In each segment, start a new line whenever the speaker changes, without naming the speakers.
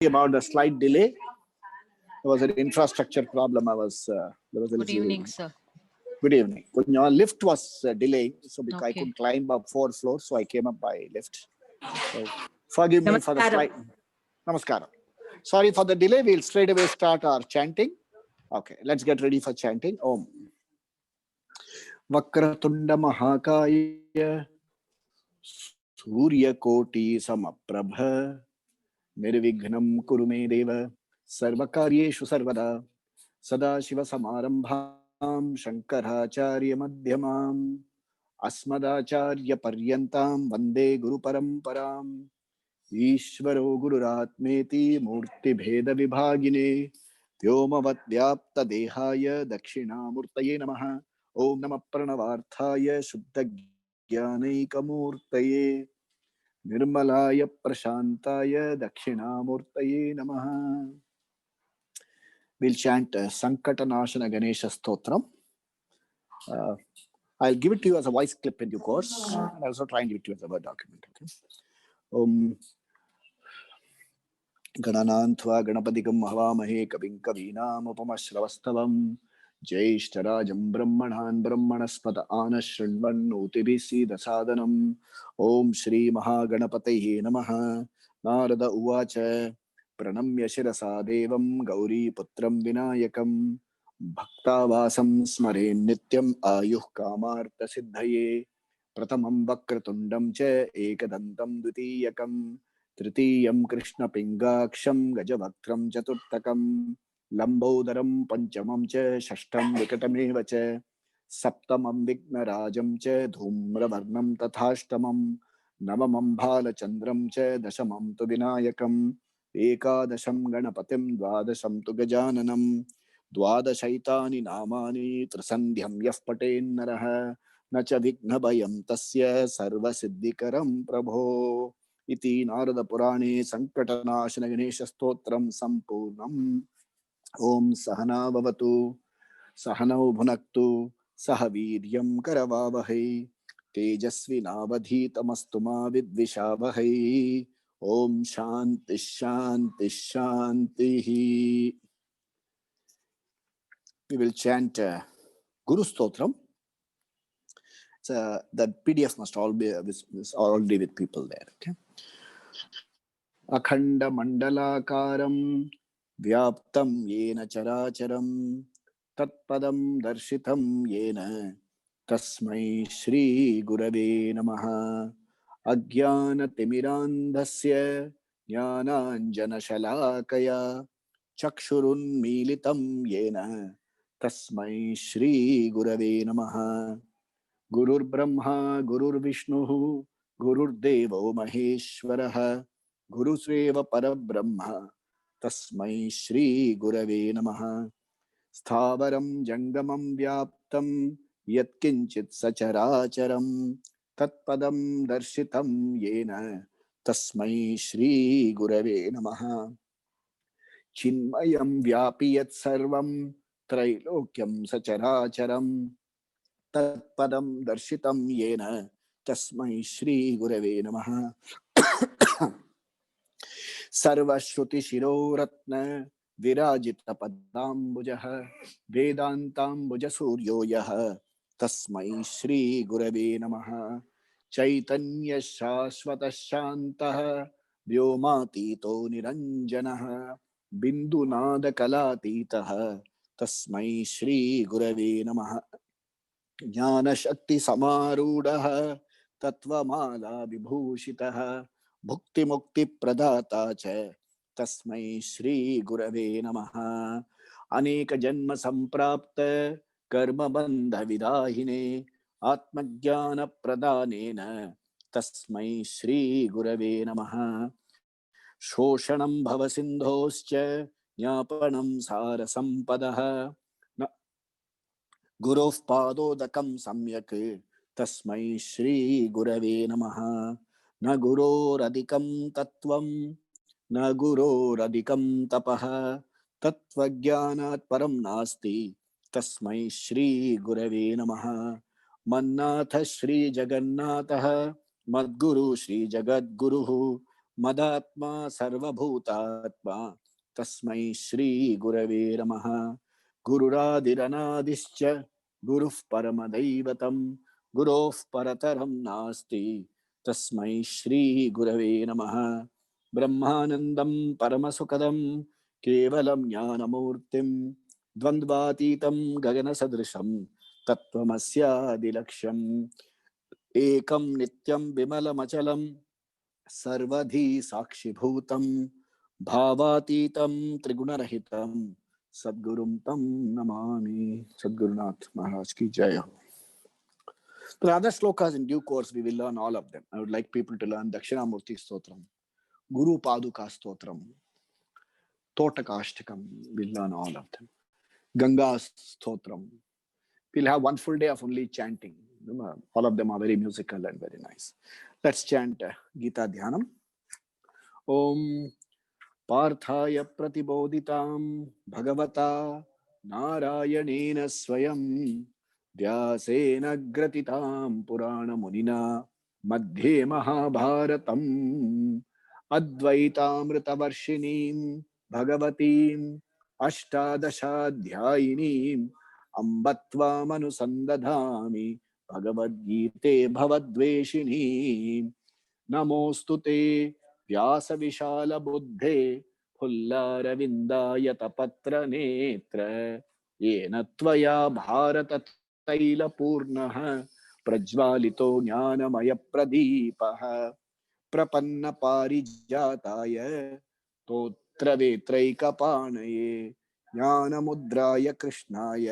about the slight delay. There was an infrastructure problem. There was a
Good evening, sir.
Good evening. Your lift was delayed, so because I
Okay.
couldn't climb up 4 floors, so I came up by lift. So forgive me for the slight. Namaskaram. Sorry for the delay. We'll straight away start our chanting. Okay, let's get ready for chanting. Om. Vakratunda Mahakaya Surya Koti Samaprabha Nirvignam Kurume Deva Sarvakaryeshu Sarvada Sada Shiva Samarambham Shankaracharya Madhyamam Asmadacharya Paryantam Vande Guru Paramparam Ishvaro Gururatmeti Murti Bheda Vibhagine Vyomavad Vyapta Dehaya Dakshinamurtaye Namaha Om Namah Pranavarthaya Shuddha Jnanaikamurtaye Nirmalaya Prashantaya Dakshinamurtaye Namaha. We'll chant Sankatanashana Ganesha Stotram. I'll give it to you as a voice clip in due course. I'll also try and give it to you as a word document. Okay. Gananantva Ganapadikam Havamahe Kavim Kavinam Upamashravasthavam Jyeshtarajam Brahmanan Brahmanaspata Anashrinvan Utibisi Dasadanam Om Shri Mahaganapataye Namaha Narada Uvacha Pranamya Shirasa Devam Gauri Putram Vinayakam Bhaktavasam Smaren Nityam Ayuh Kamarta Siddhaye Pratamam Vakratundam Cha Ekadantam Dutiyakam Tritiyam Krishna Pingaksham Gajavaktram Chaturtakam Lambodaram Panchamam Cha Shashtam Vikatameva Cha Saptamam Vignarajam Cha Dhumravarnam Tathashtamam Navamam Bhalachandram Cha Dashamam Tu Vinayakam Ekadasham Ganapatim Dvadasham Tu Gajananam Dvadashaitani Namani Trasandhyam Yaf Paten Naraha Nacha Vignabayam Tasya Sarva Siddhikaram Prabho Iti Narada Purane Sankatanashana Ganesha Stotram Sampurnam Om Sahana Bhavatu Sahanau Bhunaktu Sahaviryam Karavavahai Tejasvi Navadhitamastuma Vidvishavahai Om Shanti Shanti Shanti. We will chant Guru Stotram. The PDF must all be already with people there. Okay. Akhanda Mandalakaram Vyaptam Yena Characharam Tatpadam Darshitam Yena Tasmai Shri Gurave Namaha Ajnana Timirandhasya Jnananjana Shalakaya Chakshurun Militam Yena Tasmai Shri Gurave Namaha Gurur Brahma Gurur Vishnu Gurur Devo Maheshwaraha Guru Sreva Parabrahma Tasmai Shri Gurave Namaha Sthavaram Jangamam Vyaptam Yatkinchit Sacharacharam Tatpadam Darshitam Yena Tasmai Shri Gurave Namaha Chinmayam Vyapiyat Sarvam Trailokyam Sacharacharam Tatpadam Darshitam Yena Tasmai Shri Gurave Namaha Sarva Shruti Shiro Ratna Virajita Padambujaha Vedantambuja Suryo Yaha Tasmai Shri Gurave Namaha Chaitanya Shashvata Shantaha Vyomatito Niranjanaha Bindunada Kalatitaha Tasmai Shri Gurave Namaha Jnana Shakti Samarudaha Tattvamala Vibhushitaha Bhukti Mukti Pradata Cha Tasmai Shri Gurave Namaha Aneka Janma Samprapta Karma Bandha Vidahine Atmajnana Pradanena Tasmai Shri Gurave Namaha Shoshanam Bhavasindhoscha Jnapanam Sara Sampadaha Gurov Padodakam Samyak Tasmai Shri Gurave Namaha Na Guru Radikam Tattvam Na Guru Radikam Tapaha Tattvajnanat Param Nasti Tasmai Shri Gurave Namaha Mannatha Shri Jagannatha Madguru Shri Jagadguruhu मदात्मा सर्वभूतात्मा तस्मै श्री गुरवे नमः। गुरुरादिरनादिश्च गुरुः परमदैवतं गुरोः परतरं नास्ति तस्मै श्री गुरवे नमः। ब्रह्मानन्दं परमसुखदं केवलं ज्ञानमूर्तिं द्वन्द्वातीतं गगनसदृशं तत्त्वमस्यादिलक्ष्यम् एकं नित्यं विमलमचलं सर्वधी साक्षिभूतं भावातीतं त्रिगुणरहितं सद्गुरुं तं नमामि। सद्गुरुनाथ महाराज की जय हो। The other slokas in due course we will learn all of them. I would like people to learn Dakshinamurti Stotram, Guru Paduka Stotram, Totakashtakam. We'll learn all of them. Ganga Stotram. We'll have one full day of only chanting. All of them are very musical and very nice. Let's chant Gita Dhyanam. Om पार्थाय प्रतिबोधितां भगवता नारायणेन स्वयं व्यासेन ग्रथितां पुराणमुनिना मध्ये महाभारतम् अद्वैतामृतवर्षिणीं भगवतीम् अष्टादशाध्यायिनीम् अम्ब त्वामनुसन्दधामि भगवद्गीते भवद्वेषिणीम् नमोऽस्तु ते व्यास विशाल बुद्धे फुल्लारविन्दायतपत्रनेत्र येन त्वया भारत तैलपूर्णः प्रज्वालितो ज्ञानमय प्रदीपः प्रपन्न पारिजाताय तोत्रवेत्रैकपाणये ज्ञानमुद्राय कृष्णाय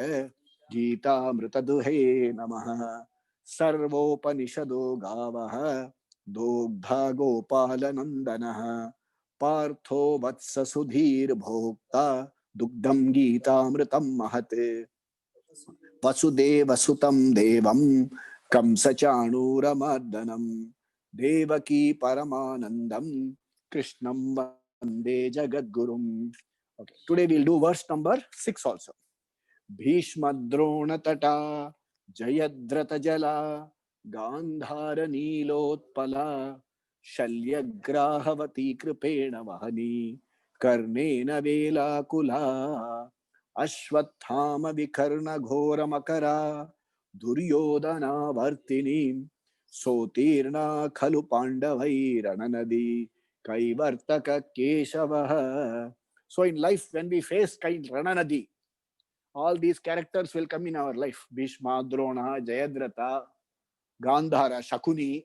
गीतामृतदुहे नमः। सर्वोपनिषदो गावः दोग्धा गोपालनन्दनः पार्थो वत्स सुधीर्भोक्ता दुग्धं गीतामृतं महत् वसुदेवसुतं देवं कंसचाणूरमर्दनं देवकी परमानन्दं कृष्णं वन्दे जगद्गुरुम्. Okay, today we'll do verse number 6 also. भीष्मद्रोणतटा जयद्रथजला गान्धारनीलोत्पला शल्यग्राहवती कृपेण वहनी कर्णेन वेलाकुला अश्वत्थामविकर्णघोरमकरा दुर्योधनावर्तिनीं सोतीर्णा खलु पाण्डवैरणनदी कैवर्तककेशवः. So in life, when we face Rananadi, all these characters will come in our life. Bhishma, Drona, Jayadratha, Gandhara, Shakuni.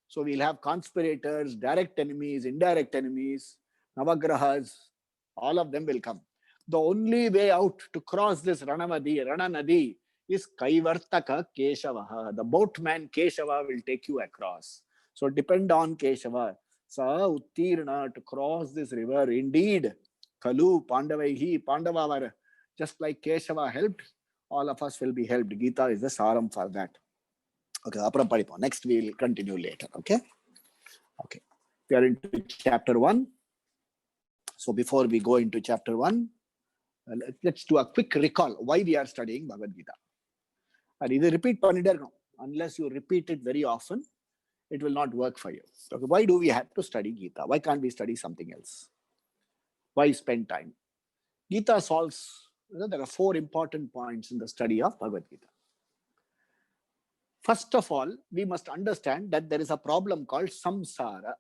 So we'll have conspirators, direct enemies, indirect enemies, Navagrahas, all of them will come. The only way out to cross this Rananadi is Kaivartaka Keshavaha. The boatman Keshava will take you across. So depend on Keshava. Sa Uttirna, to cross this river. Indeed, Kalu, Pandavaihi, Pandava, just like Keshava helped, all of us will be helped. Gita is the saram for that. Okay, next we will continue later. Okay. We are into chapter 1. So before we go into chapter 1, let's do a quick recall why we are studying Bhagavad Gita. And either repeat unless you repeat it very often, it will not work for you. Okay, why do we have to study Gita? Why can't we study something else? Why spend time? Gita solves, there are 4 important points in the study of Bhagavad Gita. First of all, we must understand that there is a problem called samsara.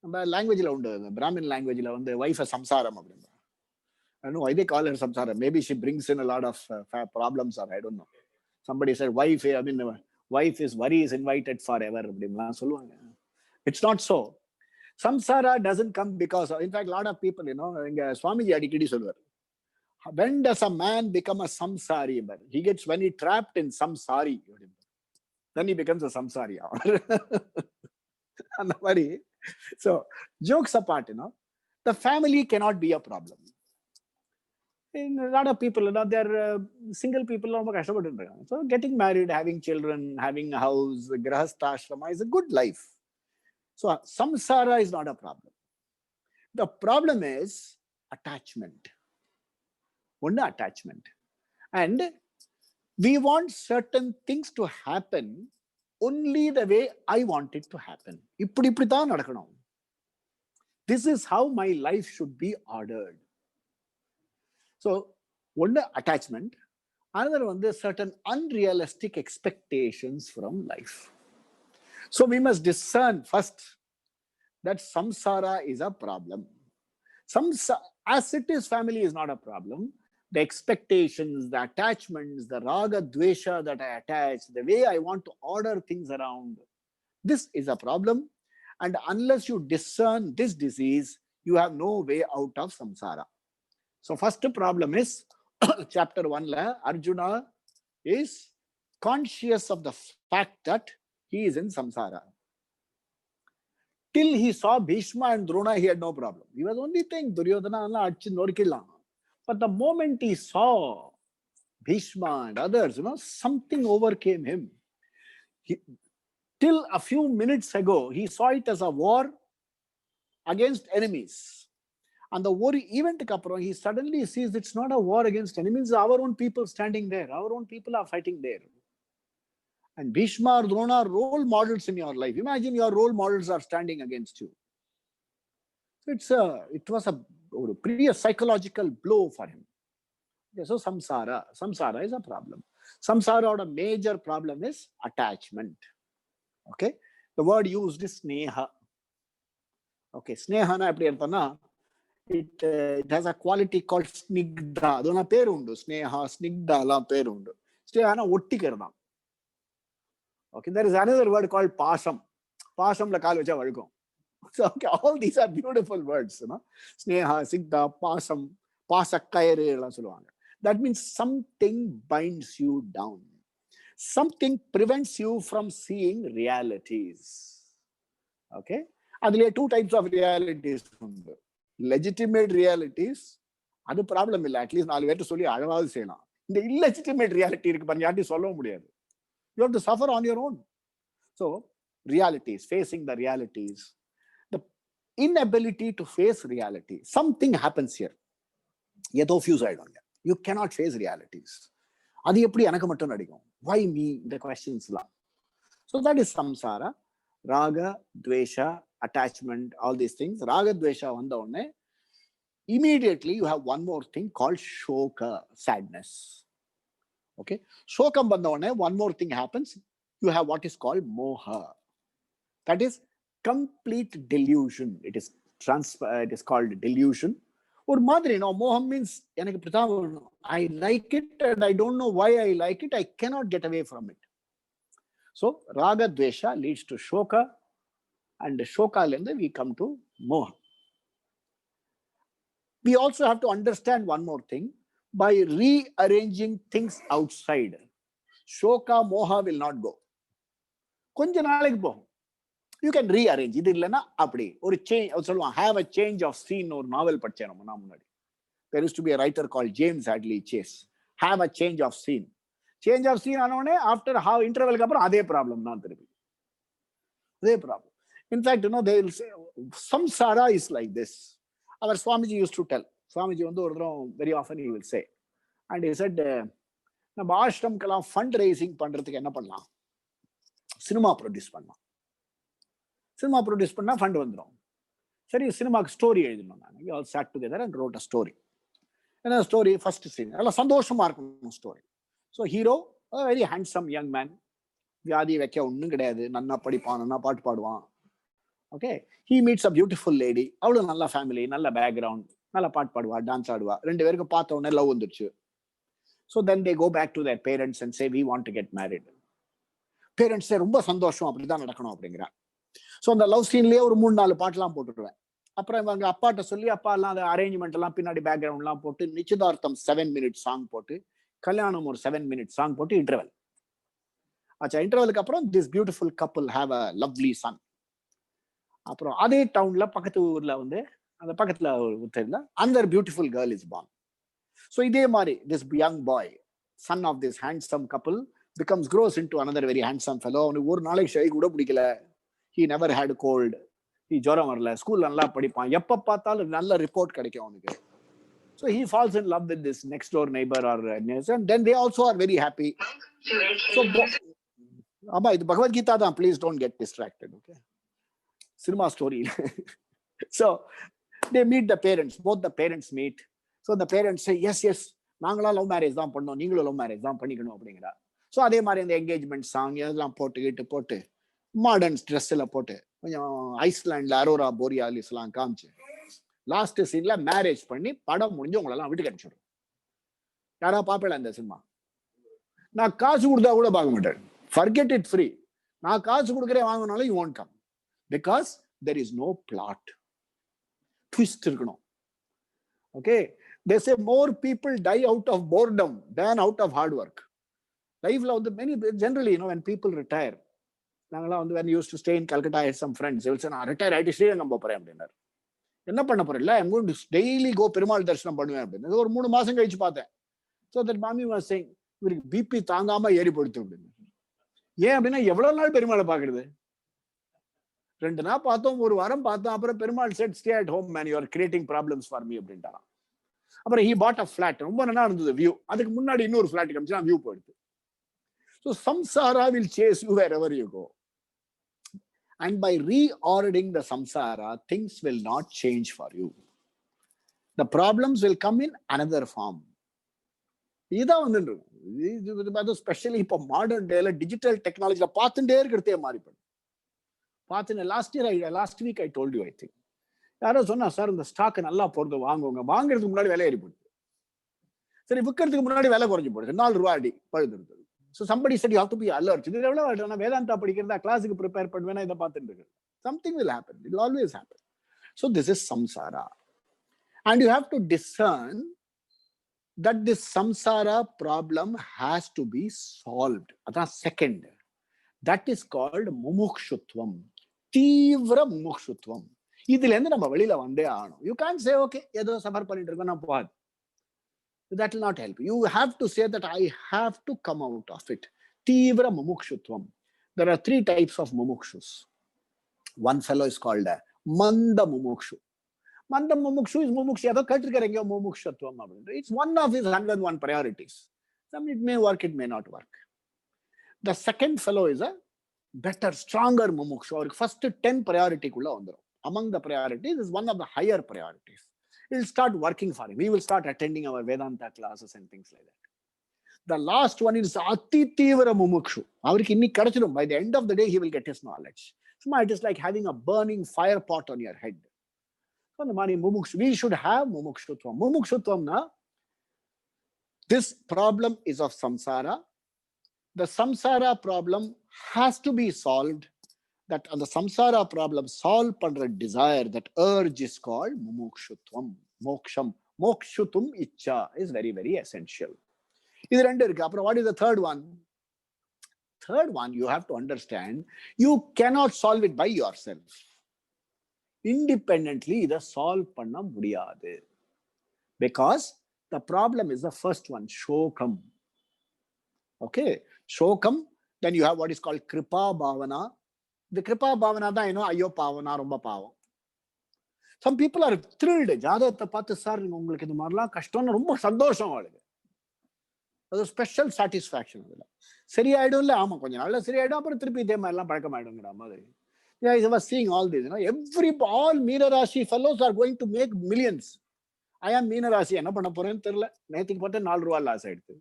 Language, Brahmin language, wife is samsaram. I don't know why they call her samsara. Maybe she brings in a lot of problems, or I don't know. Somebody said wife is worry is invited forever. It's not so. Samsara doesn't come because of, in fact, a lot of people, Swamiji adikidi solvar. When does a man become a samsari? He gets, when he trapped in samsari, then he becomes a samsari. So, jokes apart, the family cannot be a problem. In a lot of people, they're single people. So, getting married, having children, having a house, grahastha is a good life. So, samsara is not a problem. The problem is attachment. Only attachment. And we want certain things to happen only the way I want it to happen. இப்படி தான் நடக்கணும். This is how my life should be ordered. So, one attachment, another one, there's certain unrealistic expectations from life. So we must discern first that samsara is a problem. As it is, family is not a problem. The expectations, the attachments, the raga, dvesha that I attach, the way I want to order things around, this is a problem. And unless you discern this disease, you have no way out of samsara. So first problem is, chapter 1, Arjuna is conscious of the fact that he is in samsara. Till he saw Bhishma and Drona, he had no problem. He was only thinking, Duryodhana, but the moment he saw Bhishma and others, something overcame him. Till a few minutes ago, he saw it as a war against enemies. And the war event, he suddenly sees it's not a war against enemies, our own people standing there. Our own people are fighting there. And Bhishma or Drona are role models in your life. Imagine your role models are standing against you. So it was a pretty psychological blow for him. Okay, so samsara is a problem. Samsara, or a major problem is attachment. Okay, the word used is sneha. Okay, sneha na eppadi irthana, it has a quality called snigdha. Adona peru undu, sneha, snigdha la peru undu. Sneha na ottikirana. Okay, there is another word called pasam. Pasam la kaal vecha valkum. So okay, all these are beautiful words, sneha, sigdha, pasam, pasakkaire ella solluvaanga. That means something binds you down. Something prevents you from seeing realities. Okay, adile two types of realities undu. Legitimate realities, adu problem illa, at least 4 பேர்ட்ட சொல்லி அழவாது செய்யலாம். இந்த illegitimate reality இருக்கு பாருங்க, யார்ட்டையும் சொல்லவும் முடியாது. You have to suffer on your own. So realities, facing the realities, the inability to face reality, something happens here. ஏதோ ஃபியூஸ் ஆயிடும். You cannot face realities. அது எப்படி எனக்கு மட்டும் நடிக்கும்? Why me? The questions la. So that is samsara. Raga, dvesha, attachment, all these things. Raga, dvesha vanda onne, immediately you have one more thing called shoka, sadness. Okay, shokam vanda onne, one more thing happens. You have what is called moha. That is complete delusion. It is called delusion. Or madri, moham means I like it and I don't know why I like it. I cannot get away from it. So raga dvesha leads to shoka, and shoka lende we come to moha. We also have to understand one more thing. By rearranging things outside, shoka, moha will not go. கொஞ்ச நாளைக்கு போகும். You can rearrange. இது இல்லைன்னா அப்படி ஒரு change சொல்லுவாங்க, have a change of scene. ஒரு நாவல் படிச்சேன் நம்ம முன்னாடி. There used to be a writer called James Hadley Chase. Have a change of scene. Change of scene ஆனோடனே after how intervalக்கு அப்புறம் அதே ப்ராப்ளம் தான் திருப்பி. அதே problem. In fact, they will say samsara is like this. Our Swamiji used to tell. Swamiji வந்து ஒரு தரம் very often he will say. And he said, நம்ம ஆஷ்ரம்க்கெல்லாம் ஃபண்ட் ரைசிங் பண்றதுக்கு என்ன பண்ணலாம்? சினிமா ப்ரொடியூஸ் பண்ணலாம். சினிமா ப்ரொடியூஸ் பண்ணா ஃபண்ட் வந்துடும். சரி, சினிமாக்கு ஸ்டோரி எழுதணும். நாங்கள் all sat together and wrote a story. என்ன ஸ்டோரி? ஃபர்ஸ்ட் சீன் நல்லா சந்தோஷமா இருக்கணும் story. So hero very handsome young man, வியாதி வைக்க ஒன்றும் கிடையாது, நன்னா படிப்பான், நன்னா பாட்டு பாடுவான். Okay, he meets a beautiful lady. அவ்வளோ நல்ல ஃபேமிலி, நல்ல பேக்ரவுண்ட், நல்லா பாட்டு பாடுவா, டான்ஸ் ஆடுவா. 2 பேருக்கு பார்த்த உடனே லவ் வந்துருச்சு. So then they go back to their parents and say we want to get married. பேரண்ட்ஸே ரொம்ப சந்தோஷம், அப்படிதான் நடக்கணும் அப்படிங்கிறான். ஸோ அந்த லவ் சீன்லேயே ஒரு 3-4 பாட்டுலாம் போட்டுடுவேன். அப்புறம் இவங்க அப்பாட்ட சொல்லி அப்பா எல்லாம் அந்த அரேஞ்ச்மெண்ட் எல்லாம் பின்னாடி பேக்ரவுண்ட்லாம் போட்டு, நிச்சயதார்த்தம் 7 minute சாங் போட்டு, கல்யாணம் ஒரு 7 minute சாங் போட்டு, இன்டர்வல் ஆச்சா. இன்டர்வலுக்கு அப்புறம் this beautiful couple have a lovely son. அப்புறம் அதே டவுன்ல பக்கத்து ஊர்ல வந்து அந்த பக்கத்துல தெரியல அந்த beautiful girl is born. So இதே மாதிரி this young boy, son of this handsome couple, grows into another very handsome fellow. அவனுக்கு ஒரு நாளைக்கு ஷை கூட பிடிக்கல. He never had a cold. He ஜுரம் வரல, ஸ்கூல் நல்லா படிப்பான், எப்ப பார்த்தாலும் நல்ல ரிப்போர்ட் கிடைக்கும் அவனுக்கு. So he falls in love with this next door neighbor or neighbor, and then they also are very happy. So Amma, idu Bhagavad Gita da, please don't get distracted, okay? Cinema story. So they meet the parents, both the parents meet. So the parents say, yes, yes, நாங்களா love marriage தான் பண்ணோம், நீங்களும் love marriage தான் பண்ணிக்கணும் அப்படிங்கிறா. So அதே மாதிரி இந்த என்கேஜ்மெண்ட் சாங் இதெல்லாம் போட்டு மாடர்ன் ட்ரெஸ்ஸில் போட்டு கொஞ்சம் ஐஸ்லாண்டில் அரோரா போரியாலிஸ்லாம் காமிச்சு லாஸ்ட் சீன்ல மேரேஜ் பண்ணி படம் முடிஞ்சு உங்களெல்லாம் வீட்டுக்கு அனுப்பிச்சிடும். யாரா பாப்பல இந்த சினிமா? நான் காசு கொடுத்தா கூட பார்க்க மாட்டேன். Forget it, free. நான் காசு கொடுக்குறேன் வாங்கினாலும் you won't come, because there is no plot. Twist இருக்கணும். Okay, they say more people die out of boredom than out of hard work. Life la many generally, you know, when people retire, nangala when I used to stay in Calcutta, I had some friends, they will say, "I retire ஆயிட்டு ஸ்ரீரங்கம் போறேன்" அப்படினார். என்ன பண்ண போறேன்? இல்ல, I'm going to daily go Perumal தரிசனம் பண்ணுவேன் அப்படின்னு. ஒரு 3 மாசம் கழிச்சு பார்த்தேன். So that mommy was saying, இவருக்கு பிபி தாங்காம ஏறி போடுது அப்படின்னு. ஏன் அப்படின்னா எவ்வளவு நாள் பெருமாளை பாக்குறது? 2 நாள் பார்த்தோம், 1 வாரம் பார்த்தோம், அப்புறம் Perumal said stay at home man, you are creating problems for me அப்படின்ட்டாராம். அப்புறம் ஹி பாட் அ ஃபிளாட், ரொம்ப நல்லா இருந்தது வியூ. அதுக்கு முன்னாடி இன்னொரு ஃபிளாட் காமிச்சு வியூ போயிடுது. So samsara will chase you wherever you go. And by reordering the samsara, things will not change for you. The problems will come in another form. இதுதான் வந்துட்டு ஸ்பெஷலி இப்போ மாடர்ன் டேல டிஜிட்டல் டெக்னாலஜியில பார்த்துட்டே இருக்கிறதே மாறிப்படும். பார்த்துன்னு last week I told you, I think யாரோ சொன்னா, sir இந்த ஸ்டாக் நல்லா போறது வாங்குவாங்க, வாங்குறதுக்கு முன்னாடி விலை ஏறி போடுது, சரி விற்கிறதுக்கு முன்னாடி விலை குறைஞ்சு போடுது, 4 ரூபாய் அடி பழுது. So somebody said you have to be alert. இது எவ்வளவு நான் வேதாந்தா படிக்கிறதா, கிளாஸுக்கு ப்ரிப்பேர் பண்ணுவேன்னா இதை பார்த்துட்டு இருக்கு. Something will happen, it will always happen. So this is samsara, and you have to discern that this samsara problem has to be solved. That's second. That is called mumukshutvam, தீவிர mumukshutvam. இதுல இருந்து நம்ம வெளியில வந்தே ஆகணும். You can't say, okay, ஏதோ suffer பண்ணிட்டு இருக்கோம், நான் போகாது. That will not help. You have to say that I have to come out of it. தீவிர mumukshutvam. There are 3 types of mumukshus. One fellow is called a manda mumukshu. Manda mumukshu is mumukshu. ஏதோ கேட்டிருக்கிறீங்க mumukshutvam அப்படின்னு. It's one of his 101 priorities. Some it may work, it may not work. The second fellow is a better, stronger mumukshu. Or first 10 priority kulla vandirum. Among the priorities is one of the higher priorities. It will start working for him. He will start attending our Vedanta classes and things like that. The last one is Ati Tivara Mumukshu. By the end of the day, he will get his knowledge. So it is like having a burning fire pot on your head. So we should have Mumukshutvam. Mumukshutvam, this problem is of samsara. The samsara problem has to be solved. That on the samsara problem solve pandra desire, that urge is called mumukshutvam, moksham. Mokshutum icha is very, very essential. What is the third one? Third one, you have to understand, you cannot solve it by yourself. Independently, iதை solve பண்ண முடியாது. Because the problem is the first one, shokam. Okay, shokam. Then you have what is called kripa bhavana. The kripa bhavana தான், you know, ஐயோ பாவம், நான் ரொம்ப பாவம். Some people are thrilled. ஜாதகத்தை பார்த்து, சார் உங்களுக்கு இது மாதிரிலாம் கஷ்டம்னு ரொம்ப சந்தோஷம் அவளுக்கு. அது ஸ்பெஷல் சாட்டிஸ்ஃபேக்ஷன். அதில் சரியாயிடும் இல்லை, ஆமா கொஞ்சம் நாள்ல சரியாயிடும், அப்புறம் திருப்பி இதே மாதிரிலாம் பழக்கமாயிடுங்கிற மாதிரி. I was seeing all this, you know, all Meena Rashi fellows are going to make millions. I am Meena Rashi, என்ன பண்ண போறேன்னு தெரியல. நேற்றுக்கு பார்த்தா 4 ரூபாய் லாஸ் ஆயிடுது.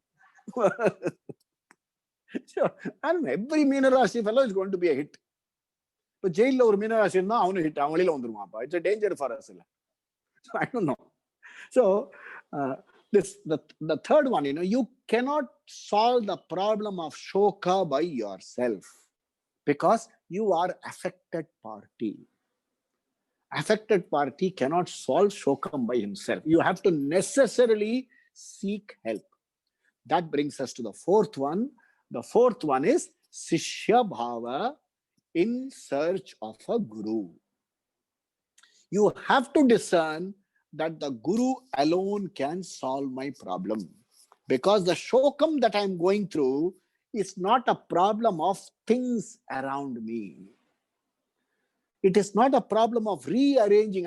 So, I don't know, every Meena Rashi fellow is going to be a hit. இப்போ ஜெயிலில் ஒரு மீனராசி இருந்தா அவனு ஹிட், அவன் வெளியில வந்துருவான். It's a danger for us. So I don't know. So the third one, you know, you cannot solve the problem of shoka by yourself, because you are affected party. Affected party cannot solve shokam by himself. You have to necessarily seek help. That brings us to the fourth one. The fourth one is Sishya Bhava, in search of a guru. You have to discern that the guru alone can solve my problem, because the shokam that I am going through is not a problem of things around me. It is not a problem of rearranging.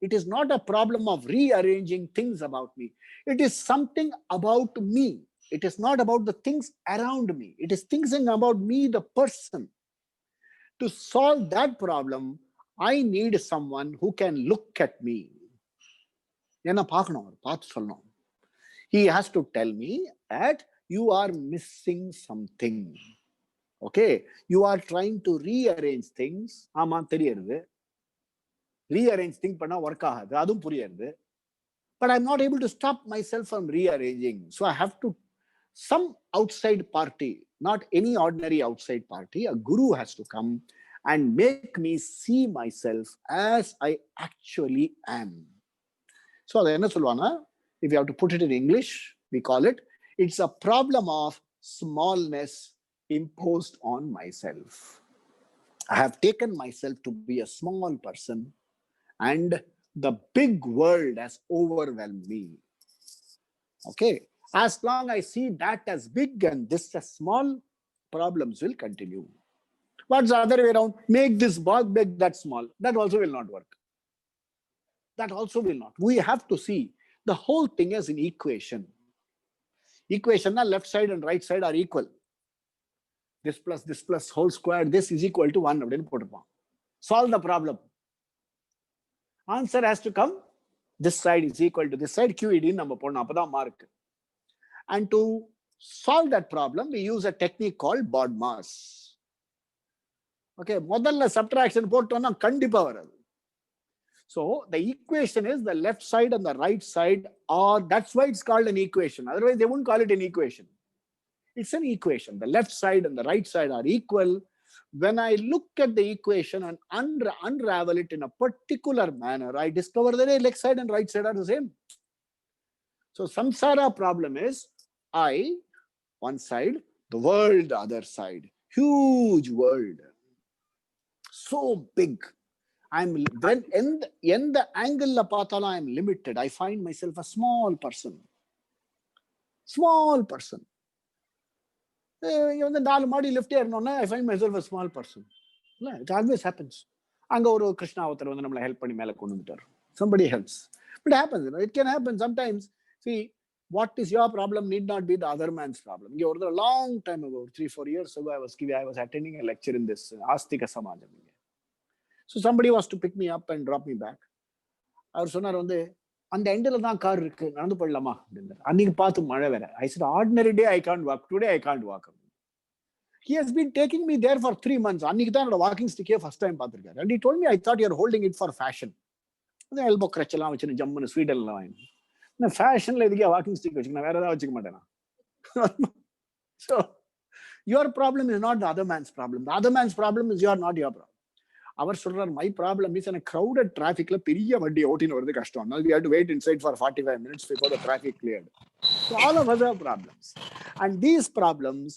It is not a problem of rearranging things about me. It is something about me. It is not about the things around me. It is thinking about me, the person. To solve that problem, I need someone who can look at me. He has to tell me that you are missing something. Okay, you are trying to rearrange things. Rearrange things பண்ணா work ஆகாது, அதுவும் புரியாது. But I'm not able to stop myself from rearranging. So I have to, some outside party, not any ordinary outside party, a guru has to come and make me see myself as I actually am. So அதை என்ன சொல்லுவானா, if you have to put it in English, we call it, it's a problem of smallness imposed on myself. I have taken myself to be a small person and the big world has overwhelmed me. Okay, as long as I see that as big and this as small, problems will continue. What's the other way around? Make this ball big, that small. That also will not work. That also will not. We have to see the whole thing as an equation. Equation, left side and right side are equal. This plus whole square, this is equal to 1. Solve the problem. Answer has to come. This side is equal to this side. QED number mark. And to solve that problem, we use a technique called BODMAS. Okay, modalla subtraction போட்டோம்னா கண்டிப்பா வராது. So the equation is the left side and the right side are, that's why it's called an equation. Otherwise they won't call it an equation. It's an equation. The left side and the right side are equal. When I look at the equation and unravel it in a particular manner, I discover that the left side and right side are the same. So samsara problem is I, one side, the world, the other side. Huge world. So big. When in the angle la paathala, I am limited. I find myself a small person. Small person. Even the 4 மாடி lift ஏறணும்னா I find myself a small person. It always happens. அங்க ஒரு கிருஷ்ணா ஒருத்தர் வந்து நம்மளை help பண்ணி மேல கொண்டு வந்துட்டார். Somebody helps. It happens. It can happen sometimes. See, what is your problem need not be the other man's problem. A long time ago, 3-4 years ago, I was attending a lecture in this Astika Samajam. So somebody was to pick me up and drop me back. அவர் சொன்னார் வந்து, அந்த எண்டில் தான் car இருக்கு, நடந்து போயிடலாமா அப்படின்னாரு. அன்னைக்கு பார்த்து மழை வேற. I said, ordinary day I can't walk. Today I can't walk. He has been taking me there for 3 months. அன்னைக்கு தான் என்னோட வாக்கிங் ஸ்டிக்கே ஃபர்ஸ்ட் டைம் பார்த்திருக்காரு. And he told me, I thought you are holding it for fashion. அந்த elbow கிரட்ச் எல்லாம் வச்சு ஜம்முன்னு ஸ்வீடன்லாம் வாங்கி. நான் ஃபேஷன்ல எதுக்கே வாக்கிங் ஸ்டிக் வச்சுக்கணும், வேற ஏதாவது வச்சுக்க மாட்டேனா. So your problem is not the other man's problem. The other man's problem is not your problem. அவர் சொல்றார், my problem is in a crowded trafficல பெரிய வண்டி ஓட்டின்னு வரது கஷ்டம். Now we have to wait inside for 45 minutes before the traffic cleared. So all of us have problems. And these problems,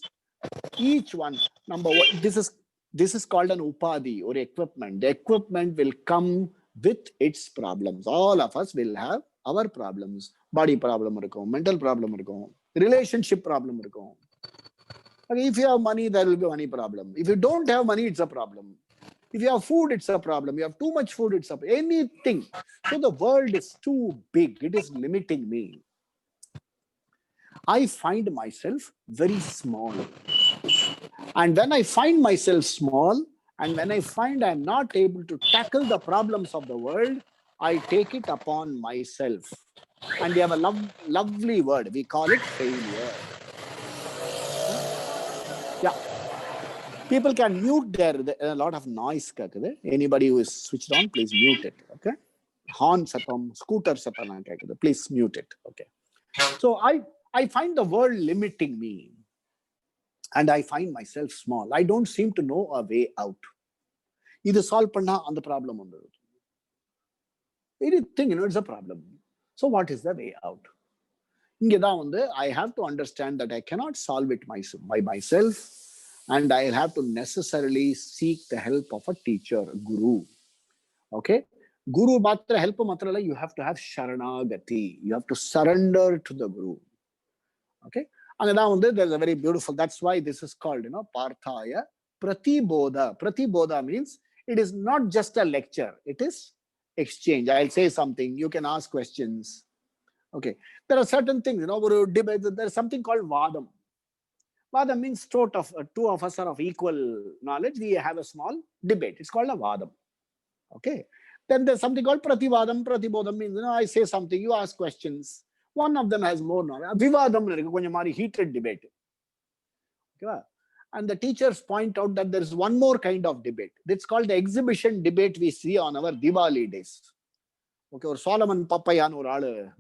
each one, number one, this is called an upadhi or equipment. The equipment will come with its problems. All of us will have our problems. Body problem இருக்கும், mental problem இருக்கும், relationship problem இருக்கும். Okay, if you have money, there will be money problem. If you don't have money, it's a problem. If you have food, it's a problem. You have too much food, it's a problem. Anything. So the world is too big. It is limiting me. I find myself very small. And when I find myself small, and when I find I'm not able to tackle the problems of the world, I take it upon myself. And we have a lovely word. We call it failure. Yeah. People can mute a lot of noise. Anybody who is switched on, please mute it. Okay. Horn satam, scooter satam, please mute it. Okay. So I find the world limiting me. And I find myself small. I don't seem to know a way out. Either solve panna on the problem. Anything, it's a problem. So what is the way out? I have to understand that I cannot solve it by myself. And I'll have to necessarily seek the help of a teacher, a guru. Okay? Guru matra help matrala, you have to have sharanagati. You have to surrender to the guru. Okay? And there's a very beautiful, that's why this is called, Parthaya Pratibodha. Pratibodha means it is not just a lecture, it is exchange. I'll say something, you can ask questions. Okay, there are certain things, debate. There's something called vadam. Vadam means two of us are of equal knowledge. We have a small debate. It's called a vadam. Okay. Then there's something called prativadam. Pratibodham means, I say something, you ask questions. One of them has more knowledge. Vivadam, heated debate. Okay. And the teachers point out that there is one more kind of debate. It's called the exhibition debate we see on our Diwali days. Okay, or Solomon Papayan or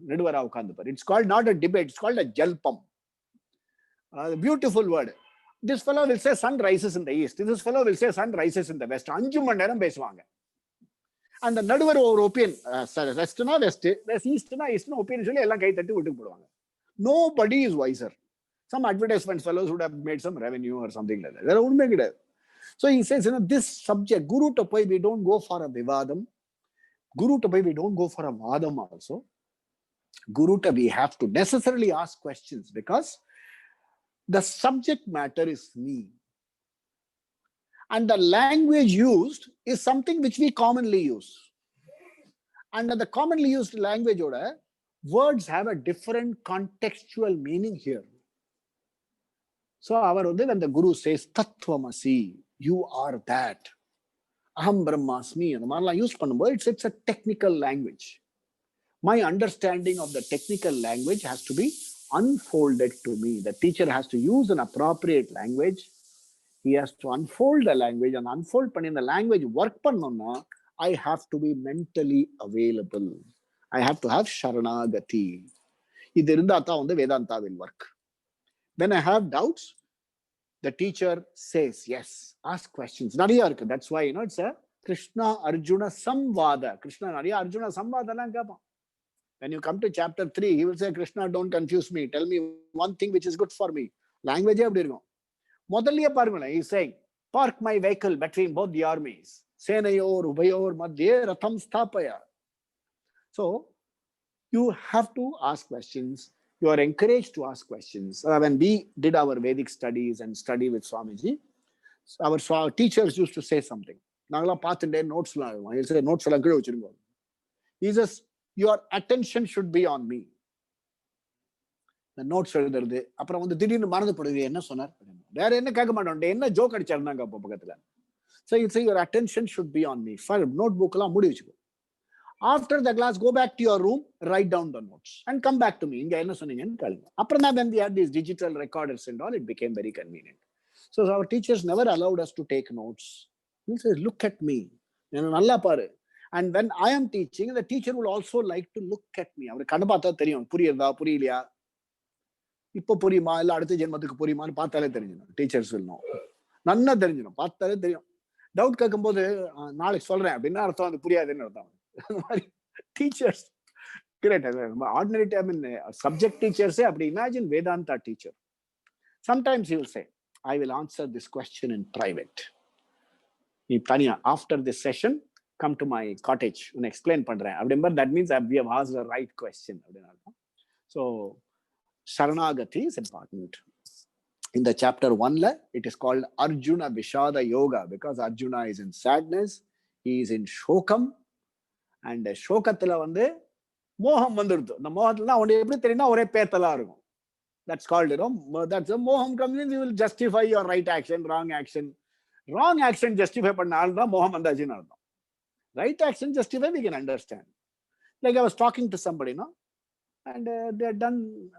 Nidwara Ukandapar. It's called not a debate, it's called a jalpam. Beautiful word. This fellow will say sun rises in the east. This fellow will say sun rises in the west. Anju mandaram pesuvanga. And the naduvar over opinion, west na west, east na opinion சொல்லி எல்லாம் கை தட்டி விட்டு போடுவாங்க. Nobody is wiser. Some advertisement fellows would have made some revenue or something like that. There wouldn't make it. So he says, this subject, Guru Tapai, we don't go for a vivadam. Guru Tapai, we don't go for a vadam also. Guru Tapai, we have to necessarily ask questions because the subject matter is me. And the language used is something which we commonly use. And the commonly used language, words have a different contextual meaning here. So, when the Guru says, Tattvamasi, you are that. Aham Brahmasmi, it's a technical language. My understanding of the technical language has to be unfolded to me. The teacher has to use an appropriate language. He has to unfold the language and unfold in the language work pannona, I have to be mentally available. I have to have Sharanagati. This Vedanta will work. When I have doubts, the teacher says, yes, ask questions. That's why, it's a Krishna Arjuna Samvada. Krishna Arjuna Samvada. When you come to chapter 3, he will say, Krishna, don't confuse me. Tell me one thing which is good for me. Language. He's saying, park my vehicle between both the armies. Senayor, Ubayor, Madhye, Ratham Sthapaya. So, you have to ask questions. You are encouraged to ask questions. When we did our Vedic studies and study with Swamiji, our teachers used to say something. Notes. He said, notes. He says, your attention should be on me. The notes are there. So you say your attention should be on me. Notebook. After the class, go back to your room, write down the notes and come back to me. When we had these digital recorders and all, it became very convenient. So our teachers never allowed us to take notes. He says, look at me. And when I am teaching, the teacher will also like to look at me. Teachers will know. Doubt teachers. Great. Ordinary subject teachers say, imagine Vedanta teacher. Sometimes he will say, I will answer this question in private. After this session, come to my cottage and explain. That means we have asked the right question. So, Sharanagati is important. In the chapter 1, it is called Arjuna Vishada Yoga because Arjuna is in sadness, he is in Shokam, and Shokatila Moham Mandurdu. The Mohatla, that's called, that's a Moham comes in, you will justify your right action, wrong action. Wrong action justify, but Moham Mandajin. Right action justify, we can understand. Like I was talking to somebody, and they are done.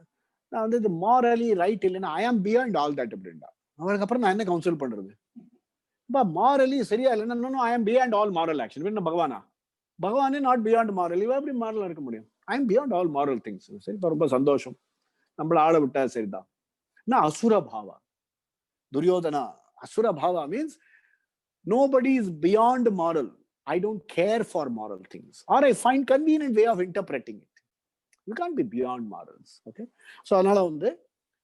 Now, the morally right, I am beyond all that. I counsel. But morally, no, I am beyond all moral action. Bhagavan is not beyond morally. I am beyond all moral things. Now, Asura Bhava. Duryodhana. Asura Bhava means nobody is beyond moral. I don't care for moral things. Or I find convenient way of interpreting it. You can't be beyond morals. Okay. So,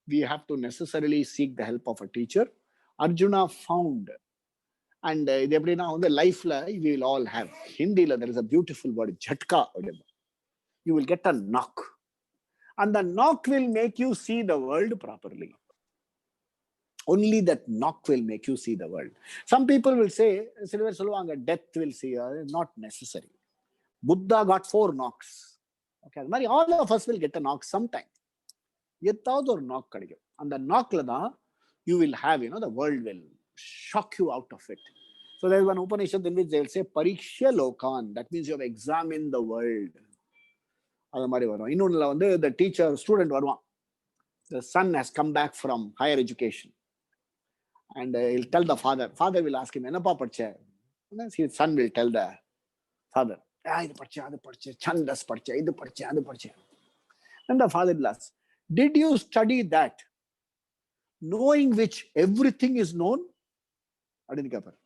we have to necessarily seek the help of a teacher. Arjuna found, and the life we will all have. Hindi, there is a beautiful word, jhatka. You will get a knock. And the knock will make you see the world properly. Only that knock will make you see the world. Some people will say, death will see. Not necessary. Buddha got 4 knocks. Okay, அது மாதிரி all of us will get a knock sometime. ஏதாவது ஒரு knock கிடைக்கும். அந்த knockல தான் you will have, the world will shock you out of it. So there is one Upanishad in which they will say Pariksha Lokan. That means you have examined the world. அது மாதிரி வரும். இன்னொன்னுல வந்து the teacher, student வருவான். The son has come back from higher education. And he'll tell the father. Father will ask him, என்னப்பா படிச்ச? His son will tell the father, இது படிச்சேன், அது படிச்சேன், Chandas படிச்சேன், இது படிச்சேன், அது படிச்சேன். And the father will ask, did you study that, knowing which everything is known? அப்படின்னு கேட்பார்.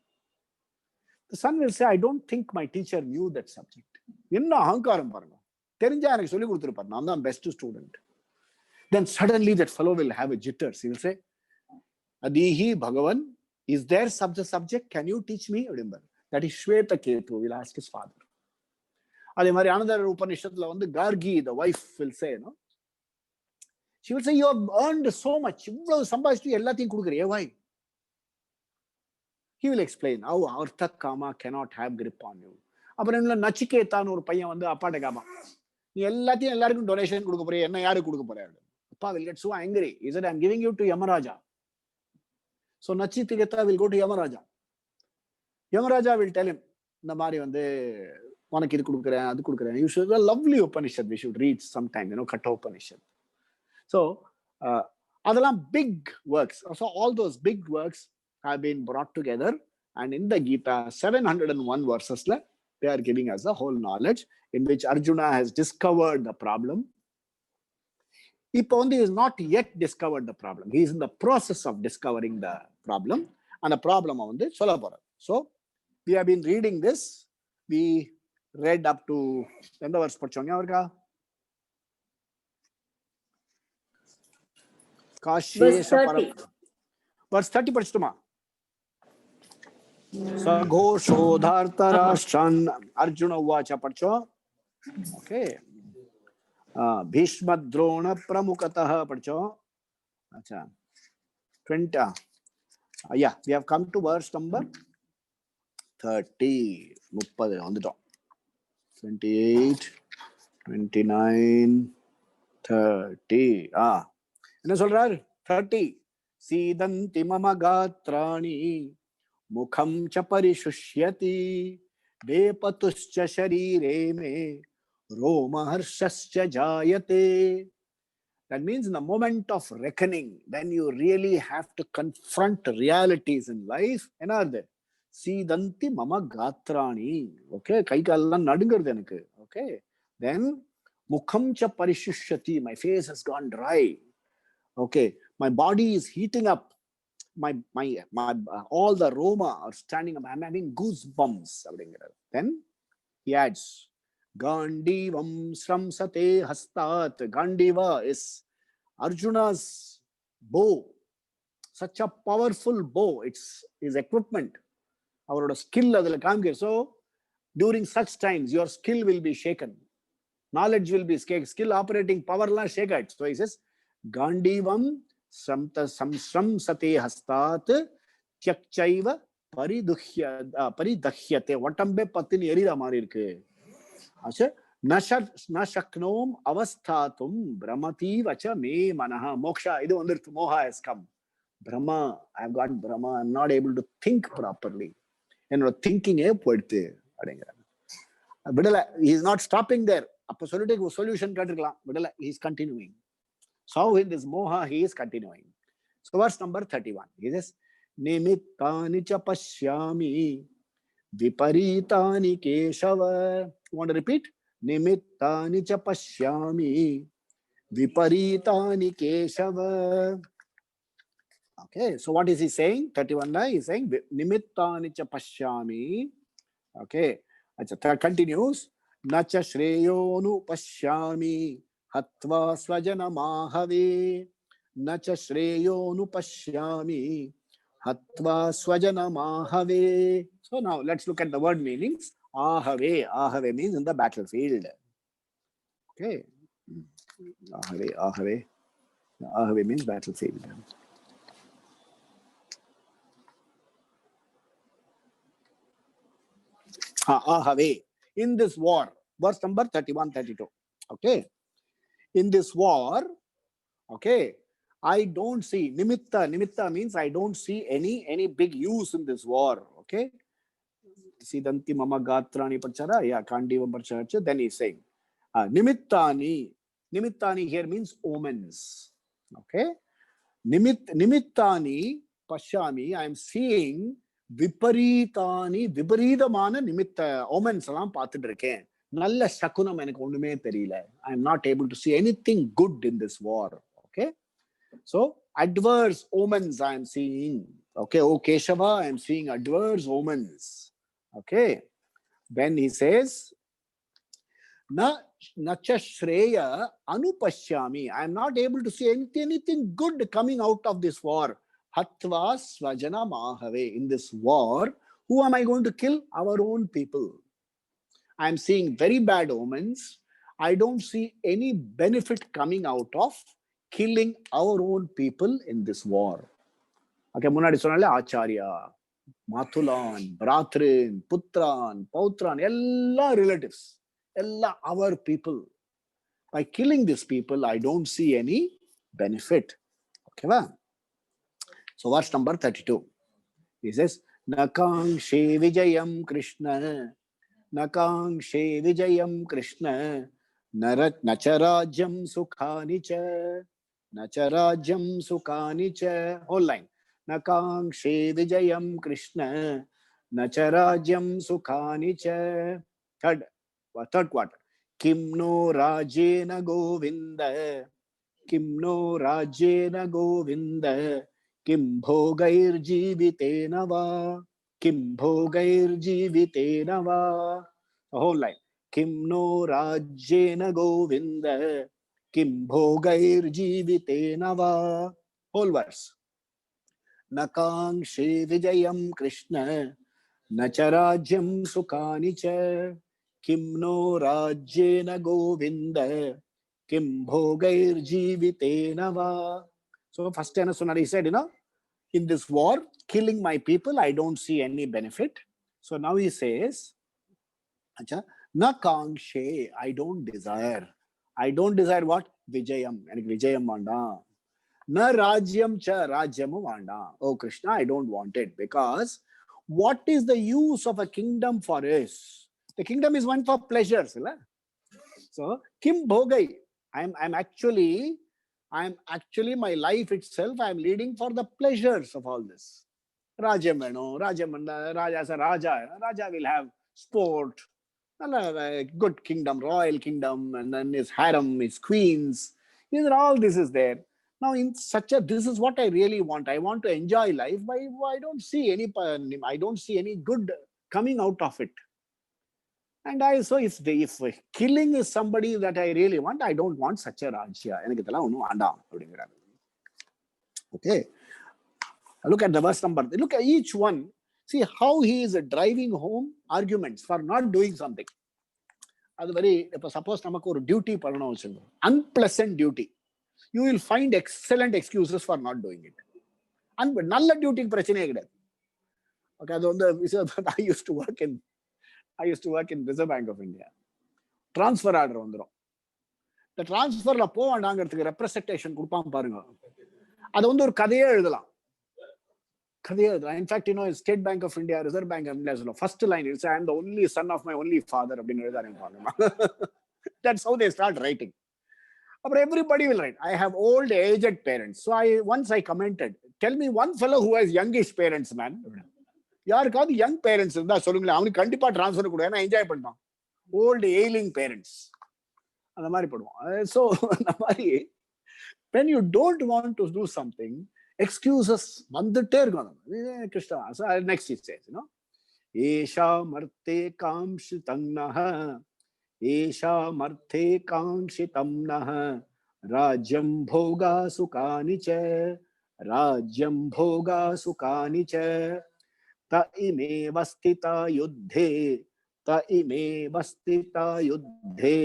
The son will say, I don't think my teacher knew that subject. என்ன அகங்காரம் பாருங்க. தெரிஞ்சா எனக்கு சொல்லி கொடுத்துருப்பார். நான் தான் best student. Then suddenly that fellow will have a jitters. He will say, Adihi Bhagavan, is there such a subject? Can you teach me? That is Shvetaketu will ask his father. அதே மாதிரி another Upanishadல வந்து Gargi, the wife, will say, she will say, you have earned so much. இவ்வளவு சம்பாதிச்சு எல்லாத்தையும் கொடுக்குறியே, why? He will explain how Artha Kama cannot have grip on you. அப்புறம் இன்னும் நச்சிகேத்தான்னு ஒரு பையன் வந்து அப்பாட்ட காமா, நீ எல்லாத்தையும் எல்லாருக்கும் டொனேஷன் கொடுக்க போறிய, என்ன யாருக்கு கொடுக்க போற? அப்பா will get so angry. He said, I'm giving you to Yamaraja. So Nachiketa will go to Yamaraja. Yamaraja will tell him, இந்த மாதிரி வந்து உனக்கு இது கொடுக்குறேன், அது கொடுக்குறேன். You should, a lovely Upanishad we should read sometime, Katha Upanishad. So அதெல்லாம் big works. So all those big works have been brought together, and in the Gita 701 verses they are giving us the whole knowledge in which Arjuna has discovered the problem. இப்போ வந்து he has not yet discovered the problem. He is in the process of discovering the problem, and the problem வந்து சொல்ல போறார். So we have been reading this. We read up to எந்த verse படிச்சோங்க அவர்க்கா? verse 30 படிச்சிட்டுமா? சகோஷோதார்த்தராஷ்ட்ரான் Arjuna உவாச்ச படிச்சோம். Okay, Bhishma Drona प्रमुखतः படிச்சோ. अच्छा 20 yeah, we have come to verse number 30. 30 வந்துட்டோம். 28 29 30 என்ன சொல்றார்? 30 சீதந்தி மம காத்ராணி முகம் ச பரிசுஷ்யதி வேபதுஷ்ச ஷரீரே மே Romaharshascha jayate. That means in the moment of reckoning, when you really have to confront realities in life, enadhu Sidanti mama gatrani. Okay, kai kallam nadungarudhu enakku. Okay, then mukham cha parishushati, my face has gone dry. Okay, my body is heating up. My all the Roma are standing up. I'm having goosebumps. Then he adds, Gandivam Sramsate Hastat. Gandiva is Arjuna's bow. Such a powerful bow. It's his equipment. Our skill adula kaamkir. So during such times, your skill will be shaken. Knowledge will be shaken. Skill operating power la shaken. So he says, Gandivam Sramsate Hastat Tyakchaiva Paridakhyate. Vatambe patini erida mari irukku. Nashaknom avasthatum brahmati vacha me manaha. Moksha, idu vandirthu, moha has come. Brahma, I have got Brahma, I am not able to think properly. Ennoda thinking poiduthu அப்படிங்கிறாங்க. விடல, he is not stopping there. அப்ப சொல்லிட்டு solution கேட்டிருக்கலாம், விடல, he is continuing. So in this moha he is continuing. So verse number 31, he says, nimittani cha pashyami viparitani keshava. You want to repeat? Nimittani cha pashyami viparitani keshava. Okay, so what is he saying? 31 he is saying nimittani cha pashyami. Okay, continues, nacha shreyonu pashyami hatva swajana mahave. Nacha shreyonu pashyami hatva swajana mahave. So now let's look at the word meanings. Ahave. Ahave means in the battlefield. Okay. Ahave. Ahave. Ahave means battlefield. Ahave. In this war, verse number 31, 32. Okay. In this war, okay, I don't see nimitta. Nimitta means I don't see any big use in this war. Okay. Sidanti mama gatrani pachara. Yeah, Kandivam pachara. Then he's saying, nimittani. Nimittani here means omens. Okay. Nimittani pashami. I am seeing விபரீதமான நிமித்த Owens எல்லாம் பார்த்துட்டு இருக்கேன். நல்ல சகுனம் எனக்கு ஒண்ணுமே தெரியல. I am not able to see anything good in this war. Okay, so adverse omens I am seeing. Okay, oh Keshava, I am seeing adverse omens. Okay, then he says, nacha shreya anupashyami. I am not able to see anything good coming out of this war. Hatva swajana mahave. In this war, who am I going to kill? Our own people. I am seeing very bad omens. I don't see any benefit coming out of killing our own people in this war. Okay, munadi sonale acharya, mathulan, bratrin, putran, pautran, ella relatives, ella our people. By killing these people, I don't see any benefit. Okay, va? So verse number 32. He says, Nakangshe Vijayam Krishna, Nakangshe Vijayam Krishna, Nacharajam Sukhani cha, Nacharajam Sukhani cha. Whole line. Nakangshe Vijayam Krishna, Nacharajam Sukhani cha. Third quarter. Kimno Rajena Govinda, Kimno Rajena Govinda, Kim bhogairjivitena va, Kim bhogairjivitena va. The whole line. Kim no rajyena govinda, Kim bhogairjivitena va. Whole verse. Nakangshe vijayam Krishna, Nacharajyam sukhani cha, Kim no rajyena govinda, Kim bhogairjivitena va. So first he said, in this war, killing my people, I don't see any benefit. So now he says, na kangshe, I don't desire. I don't desire what? Vijayam. And Vijayam vanda. Na rajyam cha, rajyamu vanda. Oh Krishna, I don't want it, because what is the use of a kingdom for us? The kingdom is one for pleasures. So kim bhogai. I'm actually my life itself, I am leading for the pleasures of all this. Rajamano, Raja is a Raja. Raja will have sport, a good kingdom, royal kingdom, and then his harem, his queens. All this is there. Now, in this is what I really want. I want to enjoy life, but I don't see any good coming out of it. And so if killing is somebody that I really want, I don't want such a Rajya. Okay. Look at the verse number. Look at each one. See how he is driving home arguments for not doing something. That's very, suppose namakku or duty paranam vechungo. Unpleasant duty. You will find excellent excuses for not doing it. And nalla duty prachane kedadu. Okay, I used to work in Reserve Bank of India. Transfer order vandirum. The transfer la povandangradhukku representation kudupam parunga. Adu or kadaiye ezhudalam. In fact, State Bank of India, Reserve Bank of India, first line is, I am the only son of my only father. That's how they start writing. But everybody will write. I have old aged parents. So once I commented, tell me one fellow who has youngish parents, man. யாருக்காவது young parents இருந்தா சொல்லுங்களேன், அவனுக்கு கண்டிப்பா transfer கூட, ஏன்னா enjoy பண்ணான். Old ஏலிங் parents அந்த மாதிரி போடுவோம். ஸோ அந்த மாதிரி when you don't want to do something, excuses வந்துட்டே இருக்கும். Krishna. So next it says, ஏஷா மர்த்தே காம்ஷிதம் நஹ, ஏஷா மர்த்தே காங்ஷிதம் நஹ, ராஜ்யம் போகா சுகானி ச, ராஜ்யம் போகா சுகானி ச, ता इमे वस्तिता युद्धे, ता इमे वस्तिता युद्धे,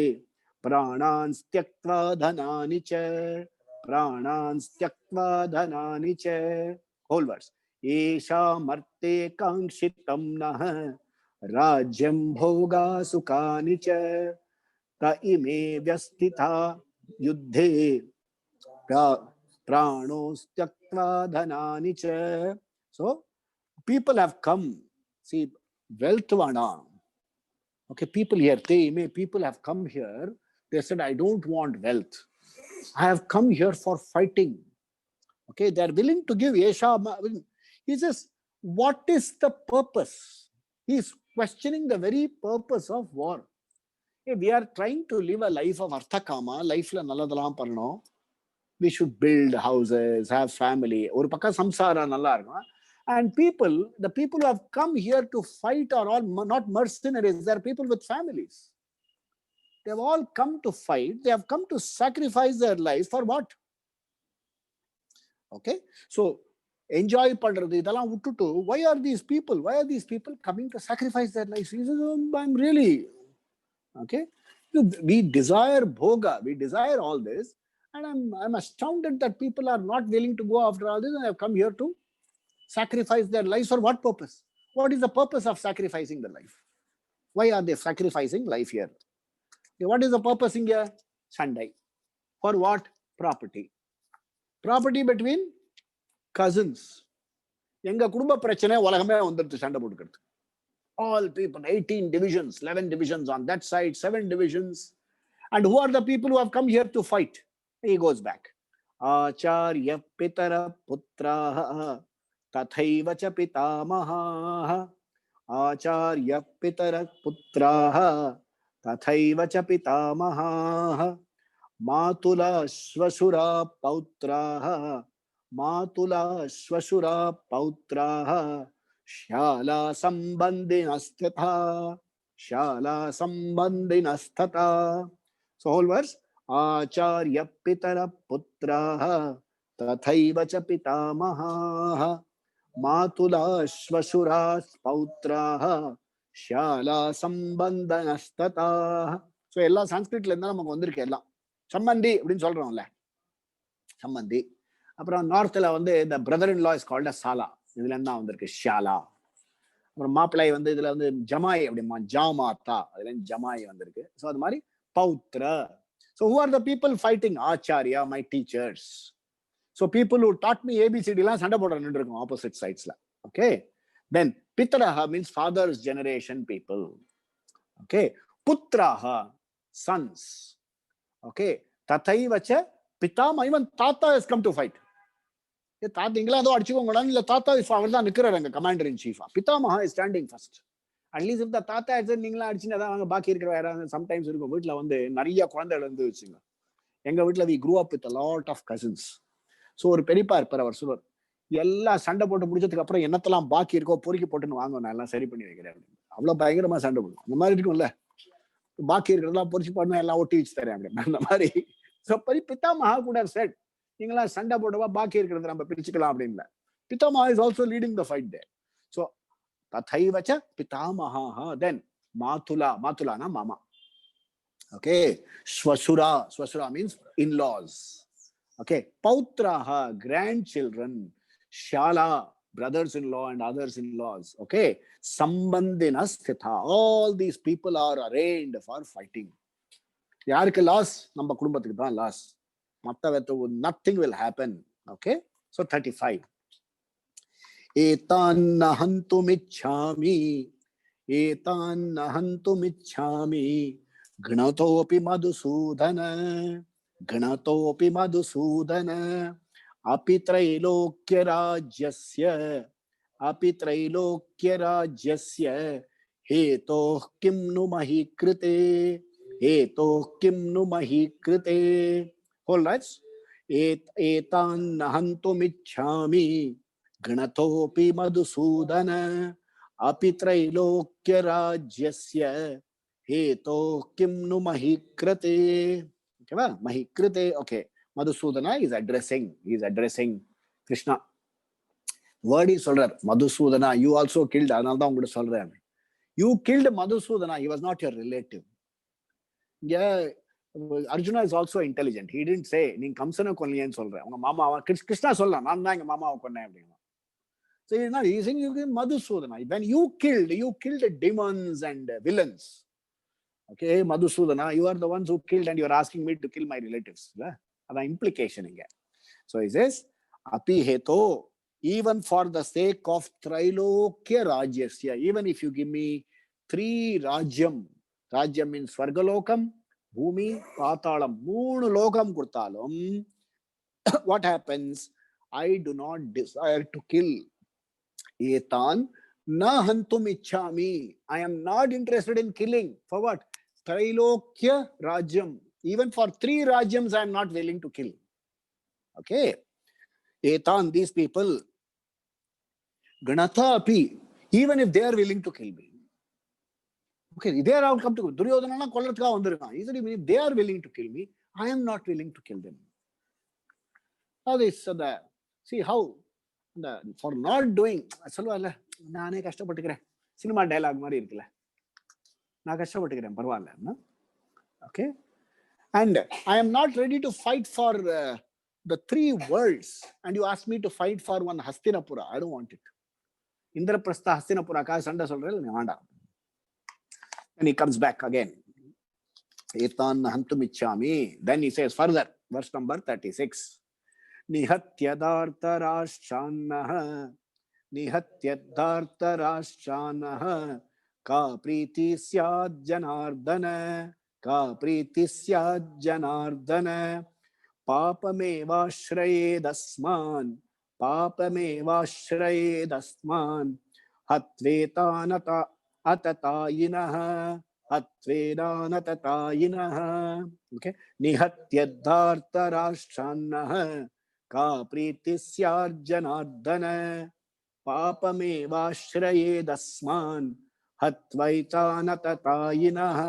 प्राणान् त्यक्त्वा धनानि च, प्राणान् त्यक्त्वा धनानि च. Whole verse. एषा मर्ते काङ्क्षितं नः, राज्यं भोगा सुखानि च, ta ime vyastitha yuddhe pranos tyaktva dhanani cha. So people have come. See, wealth vana. Okay, people here, people have come here. They said, I don't want wealth. I have come here for fighting. Okay, they are willing to give Yesha. He says, what is the purpose? He is questioning the very purpose of war. Hey, we are trying to live a life of Arthakama, life la naladalam parno. We should build houses, have family. Or pakka samsara nalla irukkum. And people, the people who have come here to fight are all not mercenaries. They are people with families. They have all come to fight. They have come to sacrifice their lives for what? Okay. So, enjoy pandrathu idella vittu. Why are these people coming to sacrifice their lives? He says, I'm really, okay. We desire bhoga. We desire all this. And I'm astounded that people are not willing to go after all this and have come here to sacrifice their lives. For what purpose? What is the purpose of sacrificing the life? Why are they sacrificing life here? What is the purpose in here? Sandai. For what? Property. Property between cousins. Enga kudumba prachane ulagame vandirudhu sanda potukadhu. All people, 18 divisions, 11 divisions on that side, 7 divisions. And who are the people who have come here to fight? He goes back. Acharya pitara putraha tathaiva cha pitamaha. Acharya pitara putraha tathaiva cha pitamaha. Matula swasura pautraha. Matula swasura pautraha. Shala sambandhinasthatha. Shala sambandhinasthatha. So whole verse. Acharya pitara putraha tathaiva cha pitamaha. Matula swasura pautraha. Shala sambandhanasthatha. So ella Sanskrit la namakku vandirukku ella. Sambandhi அப்படினு சொல்றோம்ல. சம்பந்தி. அப்புறம் நார்த்ல வந்து the brother in law is called as sala. இதுல என்ன வந்திருக்கு? ஷாலா. அப்புறம் மாப்பிள்ளை வந்து இதுல வந்து ஜமாய் அப்படிமா ஜாமாத்தா. அதுல ஜமாய் வந்திருக்கு. சோ அது மாதிரி பௌத்ர. So who are the people fighting? Acharya, my teachers. So people who taught me ABCD la sanda போட நின்னுருக்கும் opposite sides la. Okay. Then Pitraha means father's generation people. Okay. Putraha, sons. Okay. Tathaiva cha pitama, even Tata has come to fight. Tata ingla adho adichukonga illa Tata is avarda nikkurar anga commander in chief. Pitamaha is standing first. At least if the Tata has said ningla adichina da anga baaki irukra yara sometimes irukum veetla vande nariya kulandaigal irundhu vechinga. Enga veetla we grew up with a lot of cousins. So ஒரு பெரியப்பா இருப்பார், அவர் சொல்வார், எல்லாம் சண்டை போட்டு முடிச்சதுக்கு அப்புறம் என்னத்தெல்லாம் பாக்கி இருக்கோ பொறுக்கி போட்டுன்னு வாங்க, நான் எல்லாம் சரி பண்ணி வைக்கிறேன். அவ்வளவு பயங்கரமா சண்டை போடும். அந்த மாதிரி இருக்கும்ல, பாக்கி இருக்கிறதெல்லாம் பொறிச்சு பண்ணுவேன், எல்லாம் ஒட்டி வச்சு தரேன் அப்படின்னு. அந்த மாதிரி பிதாமஹா கூட செட், நீங்களா சண்டை போட்டவா பாக்கி இருக்கிறத நம்ம பிரிச்சுக்கலாம் அப்படின்னு. Pitamaha is also leading the fight there. So ததைவச்ச பிதாமஹா. தென் மாதுலா, மாதுலானா மாமா. Okay. Svasura, svasura means in-laws. Okay, Pautraha, grandchildren. Shala, brothers-in-law and others-in-laws. Okay, Sambandhinasthatha. All these people are arraigned for fighting. Yarku loss? Namba kudumbathukku dhaan loss. Mattavathu nothing will happen. Okay, so 35. Etan nahantumichhami. Etan nahantumichhami. Gnatopi madhusudana. Gnatopi madhusudana. Api trailokya rajyasya. Api trailokya rajyasya. Hetoh kim nu mahi krite. Hetoh kim nu mahi krite. Hold right. Etan nahantumichhami. Gnatopi madhusudana. Api trailokya rajyasya. Hetoh kim nu mahi krite. Okay, Mahikrite. Okay, Madhusudana is addressing. He is addressing Krishna. Word is solrar. Madhusudana, you also killed. Another one solrar. You killed Madhusudana. He was not your relative. Yeah, Arjuna is also intelligent. He didn't say நீங்க கம்சனை கொல்லியன்னு சொல்றேன். உங்க மாமா கிருஷ்ணா சொல்லலாம், நான் தான் எங்க மாமாவை கொன்னேன் அப்படின்னு. So he's not using Madhusudana. When you killed demons and villains. Okay, Madhusudana, you are the ones who killed and you are asking me to kill my relatives. That's the implication here. So he says, Api heto, even for the sake of Trilokya Rajyasya, even if you give me 3 Rajyam, Rajyam means Svargalokam, Bhumi, Patalam, 3 Lokam Kurtalum, what happens? I do not desire to kill Etan, na hantum ichhami. I am not interested in killing. For what? Trilokya Rajyam. Even for 3 Rajyams, I am not willing to kill. Okay. Etan, these people, Ganatha api, even if they are willing to kill me. Okay, they are outcome to Duryodhana Kollatka vandirukkan. He said, if they are willing to kill me, I am not willing to kill them. How this see how for not doing சொல்லுவார்ல நானே கஷ்டப்பட்டுக்கிறேன் cinema dialogue மாதிரி இருக்குல்ல நான் கஷ்டப்பட்டுக்கிறேன் பரவாயில்ல okay and I am not ready to fight for the 3 worlds and you ask me to fight for one Hastinapura. I don't want it. Indraprastha Hastinapura சண்டை சொல்றேன் நீ வேண்டாம். And he comes back again. Etan hantum ichhami. Then he says further, verse number 36. निहत्यदार्तराश्चानः का प्रीति स्यात् जनार्दन का प्रीति स्यात् Janardan पापमेवाश्रयेदस्मान् पापमेवाश्रयेदस्मान् हत्वेतानत अततायिनः हत्वेनानततायिनः. Okay, निहत्यदार्तराश्चानः का प्रीति स्यात् Janardan पापमेवाश्रयेदस्मान् हत्वैतानततायिनः.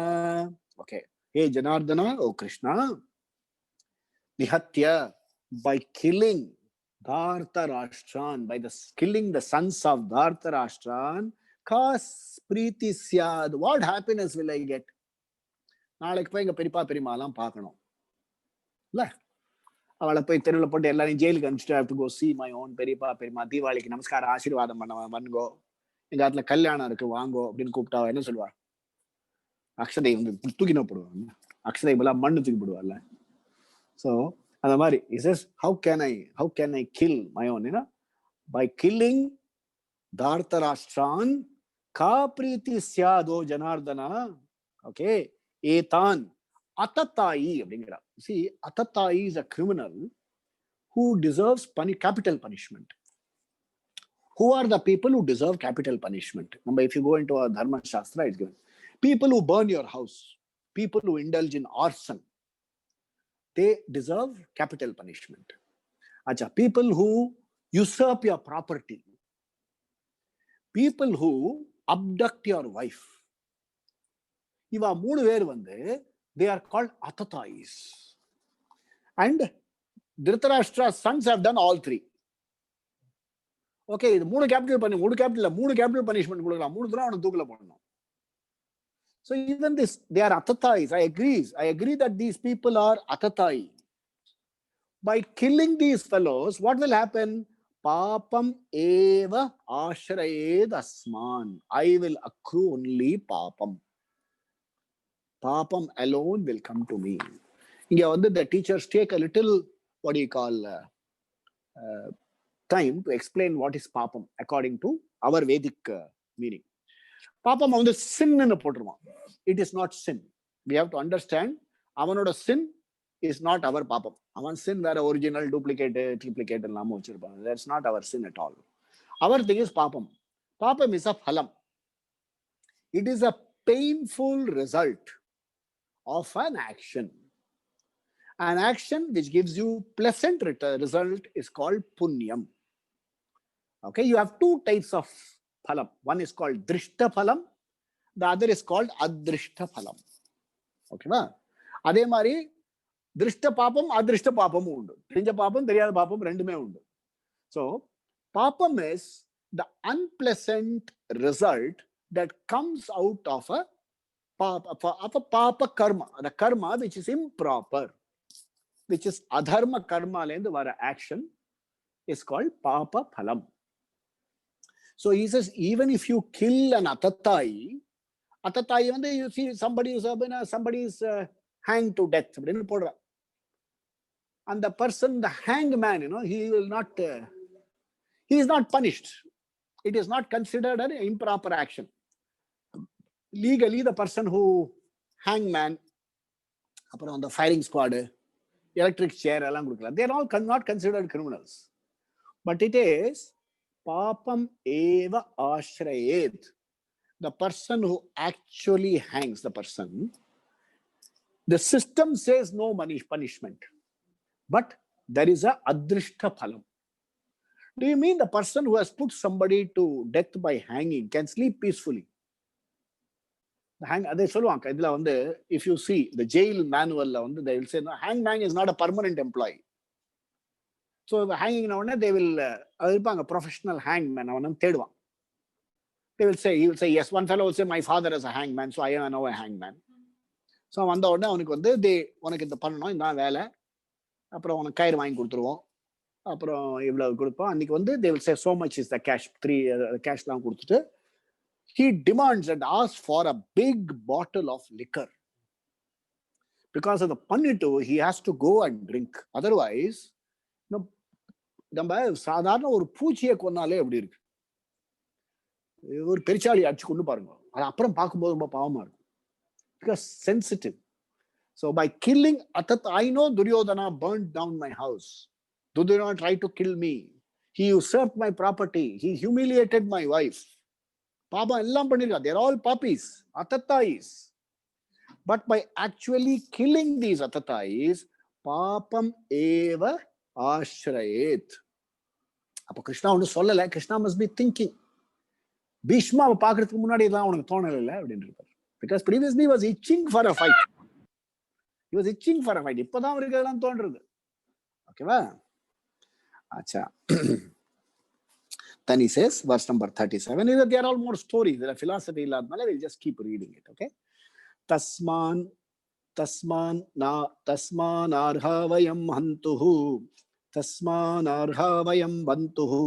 Okay, hey Janardana, oh Krishna, nihatya, by killing Dhartarashtran, by killing the sons of Dhartarashtran, kas priti syad, what happiness will I get? நாளைக்கு போய் எங்க பெரியப்பா பெரியமாலாம் பார்க்கணும் இல்ல, அவளை போய் தெருவில் போட்டு எல்லாரையும் ஜெயிலுக்கு அனுப்பிச்சிட்டு have to go see my own பெரியப்பா பெரியமா, தீபாவளிக்கு நமஸ்காரம் ஆசீர்வாதம் பண்ண வந்துங்கோ, எங்க இடத்துல கல்யாணம் இருக்கு வாங்கோ அப்படின்னு கூப்பிட்டா என்ன சொல்லுவா? அக்ஷதை வந்து தூக்கின போடுவாங்க, அக்ஷதை போல மண்ணு தூக்கி போடுவார்ல. ஸோ அந்த மாதிரி he says, how can I kill my own, by killing Dhartarashtran ka priti syado Janardana. Okay, etan atatai அப்படிங்கிறா. See, atatai is a criminal who deserves capital punishment. Who are the people who deserve capital punishment? Number, if you go into a Dharma Shastra, it's given. People who burn your house, people who indulge in arson, they deserve capital punishment. Acha, people who usurp your property, people who abduct your wife, இவா 3 பேர் வந்து they are called atatais. And Dhritarashtra's sons have done all 3. Okay, இது 3 capital punishment கொடுக்கலாம், 3 தடவை அவனை தூக்கில போடணும். So even this, they are atatais. I agree that these people are atatai. By killing these fellows, what will happen? Papam eva ashrayed asman. I will accrue only papam. Papam alone will come to me. Inga vandu the teachers take a little, what do you call, time to explain what is papam according to our Vedic meaning. Papam on the sin nu poturuvan. It is not sin. We have to understand avanoda sin is not our papam. Avan sin where original, duplicate, triplicate ellama vechirpan. That's not our sin at all. Our thing is papam. Papam is a phalam. It is a painful result of an action. An action which gives you pleasant result is called punyam. Okay, you have 2 types of phalam. One is called drishta phalam, the other is called adrishta phalam. Okay va? Adhe mari drishta papam adrishta papam undu. Therinja papam theriyada papam rendume undu. So papam is the unpleasant result that comes out of a papa karma, the karma which is improper, which is adharma karma lendu vara action, is called papa phalam. So he says, even if you kill an atatai, Atatai வந்து you see somebody is hanged to death அப்படின்னு போடுற. And the person, the hanged man, he will not, he is not punished. It is not considered an improper action. Legally, the person who hang man, அப்புறம் அந்த firing squad, electric சேர் எல்லாம் கொடுக்கலாம். They are all not considered criminals. But it is papam eva ashrayet. The person who actually hangs the person, the system says no punishment. But there is a adrishta phalam. Do you mean the person who has put somebody to death by hanging can sleep peacefully? They சொல்லுவாங்க இதுல வந்து, if you see the jail manual வந்து, they will say no, hangman is not a permanent employee. So hanging உடனே they will இருப்பாங்க professional hangman, அவன் தேடுவான். He will say yes. One fellow will say my father is a hangman, so I am now a hangman. So வந்த உடனே அவனுக்கு வந்து உனக்கு இந்த பண்ணணும், இதான் வேலை, அப்புறம் உனக்கு கயிறு வாங்கி கொடுத்துருவோம், அப்புறம் இவ்வளவு கொடுப்போம். அன்னைக்கு வந்து they will say so much is the cash, 3 கேஷ்லாம் கொடுத்துட்டு he demands and asks for a big bottle of liquor. Because of the பண்ணிட்டு he has to go and drink. Otherwise, நம்ம சாதாரண ஒரு பூச்சியை கொன்னாலே எப்படி இருக்கு, ஒரு பெருச்சாளி அடிச்சு கொண்டு பாருங்க, அது அப்புறம் பார்க்கும்போது ரொம்ப பாவமா இருக்கும். Because sensitive. So by killing Atat, I know Duryodhana burned down my house. Duryodhana tried to kill me. He usurped my property. He humiliated my wife. Papa எல்லாம் பண்ணிருக்கா. They are all puppies, Atatais. But by actually killing these Atatais, papam eva ashrayet. அப்ப கிருஷ்ணா ஒண்ணு சொல்லல. Krishna must be thinking. பீஷ்மாவை பாக்குறதுக்கு முன்னாடி எல்லாம் உனக்கு தோணல இல்ல அப்படின்னு இருப்பார். Because previously he was itching for a fight. He was itching for a fight. இப்பதான் அவருக்கு எல்லாம் தோன்றது. ஓகேவா? அச்சா. Then he says, verse number 37, they are all more stories. There are philosophy illadnala, we'll just keep reading it, okay? Tasman arha vayam hantuhu, tasman arha vayam bantuhu,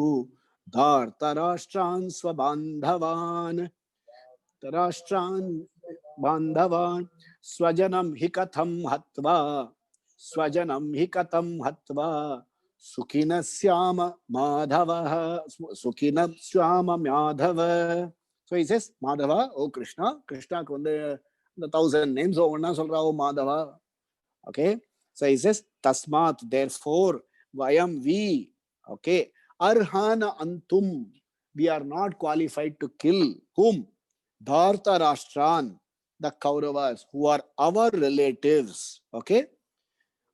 dhartarashtran swabandhavan, swajanam hikatham hatva, Sukina Syama Madhava. So he says, Madhava, oh Krishna. Krishna the 1,000 names, oh Madhava. Okay. So he says, Tasmat, therefore, Vayam, we. Okay. Arhana Antum. We are not qualified to kill. Whom? Dharta Rashtra'n, the Kauravas, who are our relatives. Okay.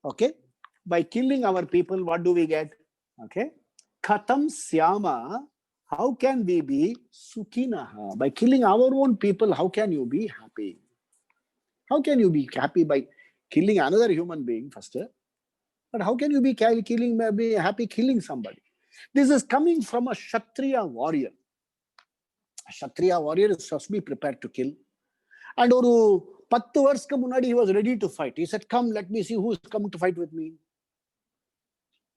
Okay. By killing our people, what do we get? Okay. Katam Syama, how can we be Sukinaha? By killing our own people, how can you be happy? How can you be happy by killing another human being first? But how can you be happy killing somebody? This is coming from a Kshatriya warrior. A Kshatriya warrior is supposed to be prepared to kill. And 10 வருஷத்துக்கு முன்னாடி he was ready to fight. He said, come, let me see who is coming to fight with me.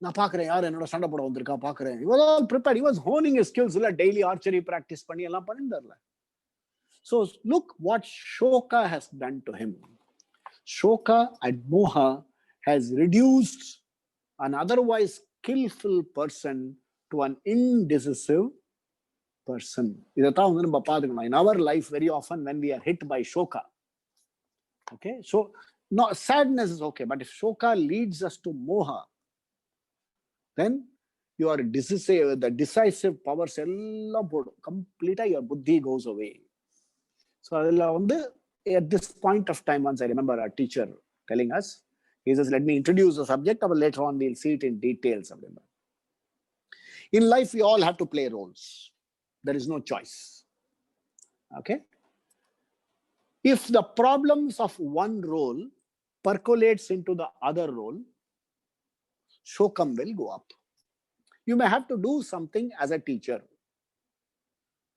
நான் பாக்குறேன் யார் என்னோட சண்டை போட வந்திருக்கா பாக்குறேன். He was all prepared. He was honing his skills. Daily archery practice பண்ணி எல்லாம் பண்ணிட்டார்ல. So look what Shoka has done to him. Shoka and Moha has reduced an otherwise skillful person to an indecisive person. இதைத்தான் வந்து நம்ம பாத்துக்கணும். In our life, very often when we are hit by Shoka, okay, so no, sadness is okay, but if Shoka leads us to Moha, then you are decisive, the decisive powers எல்லாம் போடும். Completely your buddhi goes away. So at this point of time, once I remember a teacher telling us, he says, let me introduce the subject, but later on we'll see it in details. In life, we all have to play roles. There is no choice. Okay? If the problems of one role percolates into the other role, Shokam will go up. You may have to do something as a teacher.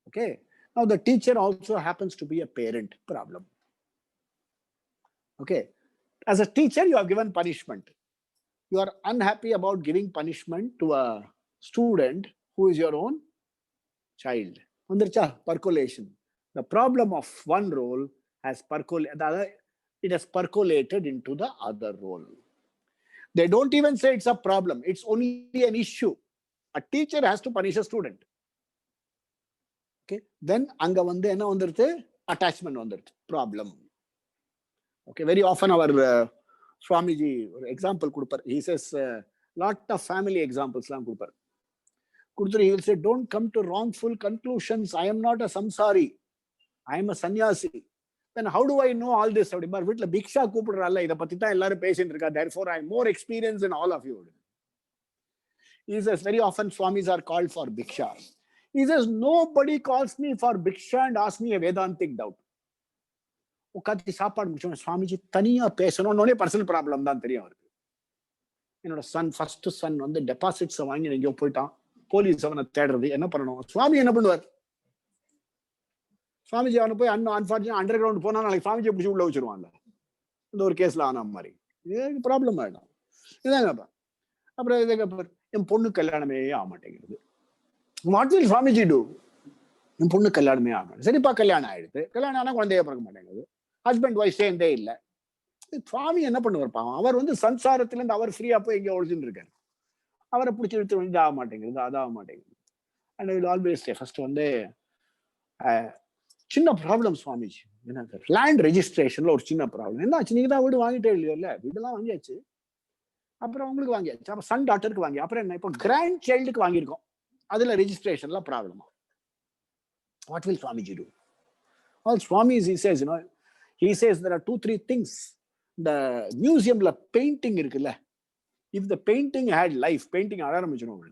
Okay. Now the teacher also happens to be a parent problem. Okay. As a teacher, you are given punishment. You are unhappy about giving punishment to a student who is your own child. Percolation. The problem of one role has it has percolated into the other role. They don't even say it's a problem. It's only an issue. A teacher has to punish a student. Okay. Then anga vande enna vandirthu? Attachment vandirthu. Problem. Okay. Very often our Swamiji example kudupar. He says lot of family examples lam kudupar. He will say, don't come to wrongful conclusions. I am not a samsari. I am a sannyasi. Then how do I know all this? Bhiksha kupudralla idha pathi dhaan ellarum patient irukka. Therefore I am more experienced than all of you. He says very often Swamis are called for bhiksha. He says nobody calls me for bhiksha and asks me a Vedantic doubt. உட்காந்து சாப்பாடு முடிச்சோம் சுவாமிஜி தனியா பேசணும்னே personal problem தான் தெரியும் அவருக்கு. என்னோட Sun first Sun வந்து deposits வாங்கி எங்கேயோ போயிட்டான், போலீஸ் அவனை தேடுறது, என்ன பண்ணணும்? சுவாமி என்ன பண்ணுவார்? சுவாமிஜி அவனை போய் அன்பார்ச்சுனேட் அண்டர் கிரவுண்ட் போனா நாளைக்கு சுவாமிஜி பிடிச்சி உள்ள வச்சிருவாங்க. இந்த ஒரு கேஸ்ல ஆன மாதிரி இது ப்ராப்ளம் ஆயிடும். இதாங்க அப்புறம் இதுக்கு என் பொண்ணு கல்யாணமே ஆக மாட்டேங்கிறது. What will Swamiji do? என் பொண்ணு கல்யாணமே ஆக மாட்டேங்குது. சரிப்பா கல்யாணம் ஆயிடுது, கல்யாணம் ஆனா குழந்தைய பிறக்க மாட்டேங்குது, ஹஸ்பண்ட் ஒய்ஃப் சேர்ந்தே இல்லை. சுவாமி என்ன பண்ணுவார் பாவம்? அவர் வந்து சம்சாரத்துல இருந்து அவர் ஃப்ரீயா போய் எங்க ஒழிச்சுட்டு இருக்காரு. அவரை பிடிச்சி இழுத்து இது ஆக மாட்டேங்குது, அதாக மாட்டேங்குது. அண்ட் வில் ஆல்வேஸ் ஃபர்ஸ்ட் வந்து சின்ன ப்ராப்ளம் சுவாமிஜி, என்ன லேண்ட் ரெஜிஸ்ட்ரேஷன்ல ஒரு சின்ன ப்ராப்ளம். என்னாச்சு? நீங்க தான் வீடு வாங்கிட்டே இல்லையோ? இல்ல, வீடெல்லாம் வாங்கியாச்சு, அப்புறம் உங்களுக்கு வாங்கியாச்சு, அப்புறம் சன் டாட்டருக்கு வாங்கி, அப்புறம் என்ன இப்போ கிராண்ட் சைல்டுக்கு வாங்கியிருக்கோம், அதுல ரெஜிஸ்ட்ரேஷன்ல ப்ராப்ளமா? What will Swamiji do? All Swamis, he says there are 2-3 things. The museumல painting இருக்குல்ல, if the painting had life, painting ஆரம்பிச்சிடும்,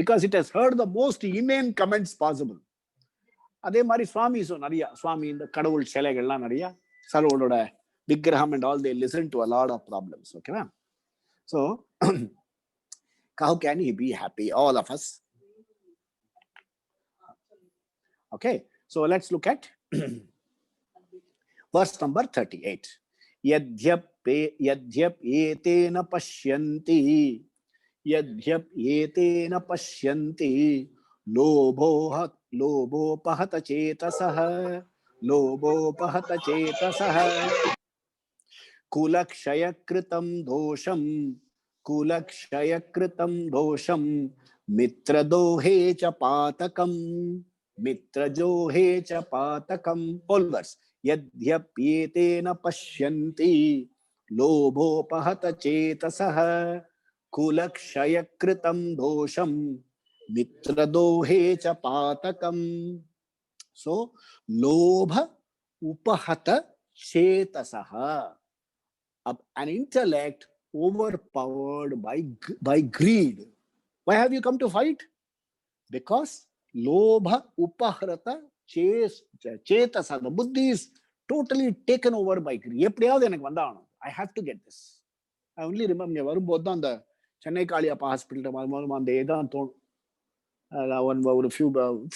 because it has heard the most inane comments possible. அதே மாதிரி சுவாமிஸும் நிறைய, சுவாமி இந்த கடவுள் சிலைகள்லாம் நிறைய, சர்வோட விக்கிரகம் and all, they listen to a lot of problems. Okay, ma'am? So how can he be happy? All of us. Okay, so let's look at verse number 38. Yadhyap etena pashyanti, yadhyap etena pashyanti, lobopahata chetasah, lobopahata chetasah, kulakshayakritam dosham, mitradohe cha patakam, mitrajohe cha patakam. All verse. Yadhyapyetena pashyanti, lobopahata chetasah, kulakshayakritam dosham, mitradohe cha patakam. So lobha upahata chetasah, an intellect overpowered by greed. Why have you come to fight? Because lobha upahrata chetasa, the buddhi is totally taken over by greed. எப்படியாவது எனக்கு வந்தாகணும், I have to get this. I only remember வரும்போது தான் அந்த Chennai Kaliappa hospital அந்த இதான் தோணும். ஒரு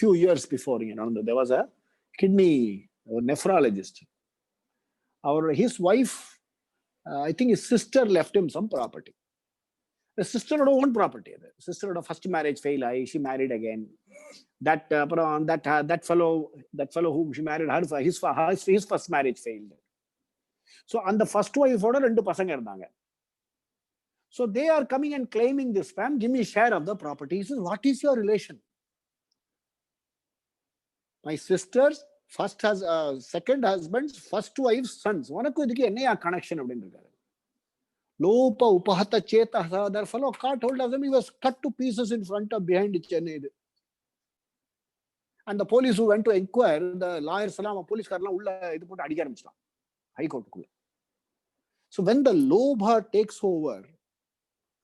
few years before, there was a kidney nephrologist. His wife, I think his sister left him some property. The sister had own property. The sister had a first marriage fail. She married again. That fellow whom she married, his first marriage failed. So on the first wife order, 2 pasanga irundanga. So they are coming and claiming this, fam, give me share of the property. He says, what is your relation? My sister's second husband's first wife's sons. Unaku idukku enna connection அப்படின்றாரு. Lopa upahata chetasah, that fellow caught hold of them. He was cut to pieces in front of behind Chennai. And the police who went to inquire, the lawyers police karla ulla idu potu adika arambichtan high court ku. So when the lobha takes over,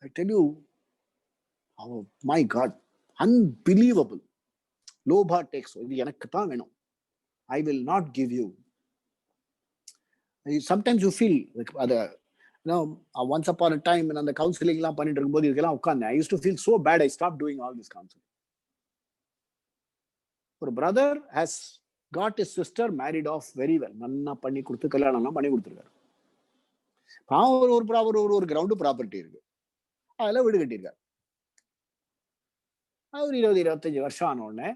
I tell you, oh my God, unbelievable. Lobha takes over. Idu enakku dhaan venum, I will not give you. Sometimes you feel like once upon a time when the counseling la pannittu irukumbodhu idukella ukkaandha, I used to feel so bad, I stopped doing all this counseling. A brother has got his sister married off very well. Nanna panni kuduthu kalyanam panni kuduthirukkaru. Paavur ஒரு ground property இருக்கு, அதெல்லாம் வீடு கட்டியிருக்காரு. அவர் 20-25 வருஷம் ஆன உடனே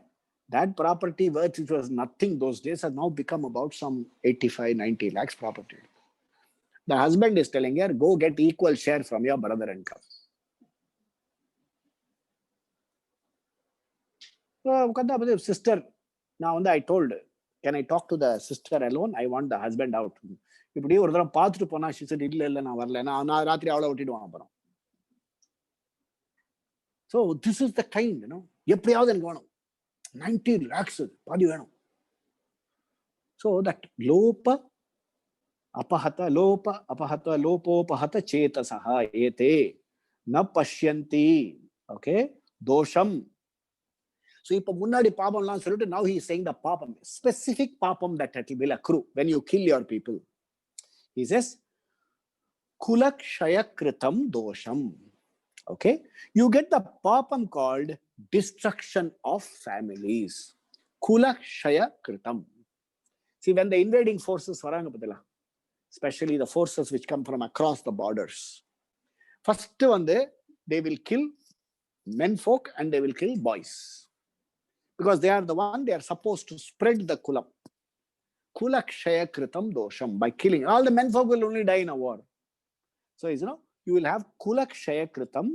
That property worth, which was nothing those days, has now become about some 85, 90 lakhs property. The husband is telling her, go get equal share from your brother and come. So, sister, now I told, can I talk to the sister alone? I want the husband out. இப்படி ஒரு தடவை பார்த்துட்டு போனா, she said, இல்ல நான் வரல, நான் ராத்திரி அவளை விட்டுடுவான் அப்புறம். So this is the kind, எப்படியாவது எனக்கு வேணும், 90 lakhs பாதி வேணும். So that lopa apahata lopopahata chetasaha ete na pashyanti. Okay, dosham. So இப்ப முன்னாடி பாபம்லாம் சொல்லிட்டு, now he is saying the papam, specific papam that will accrue when you kill your people. He says kulakshaya kritam dosham. Okay, you get the papam called destruction of families. Kulakshaya kritam. See, when the invading forces varanga padala, especially the forces which come from across the borders, first they will kill men folk and they will kill boys, because they are the one, they are supposed to spread the kulam. Kulakshaya kritam dosham. By killing, all the men folk will only die in a war. So you will have kulakshaya kritam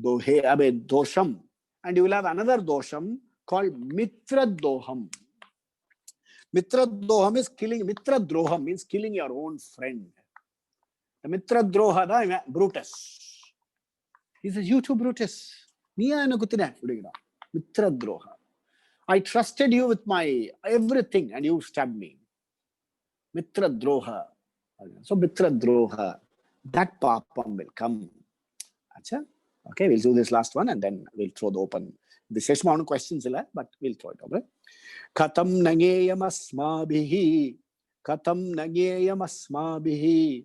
dosham, and you will have another dosham called mitra doham. Mitra doham is killing. Mitra droham means killing your own friend. The mitra droha da Brutus. He says, you too, Brutus. Mitra droha. I trusted you with my everything and you stabbed me. Mitra droha. So mitra droha, that papam will come. Achha? Okay, we'll do this last one and then we'll throw the open. The session on questions, but we'll throw it over. Katam nageyam asmabhihi. Katam nageyam asmabhihi.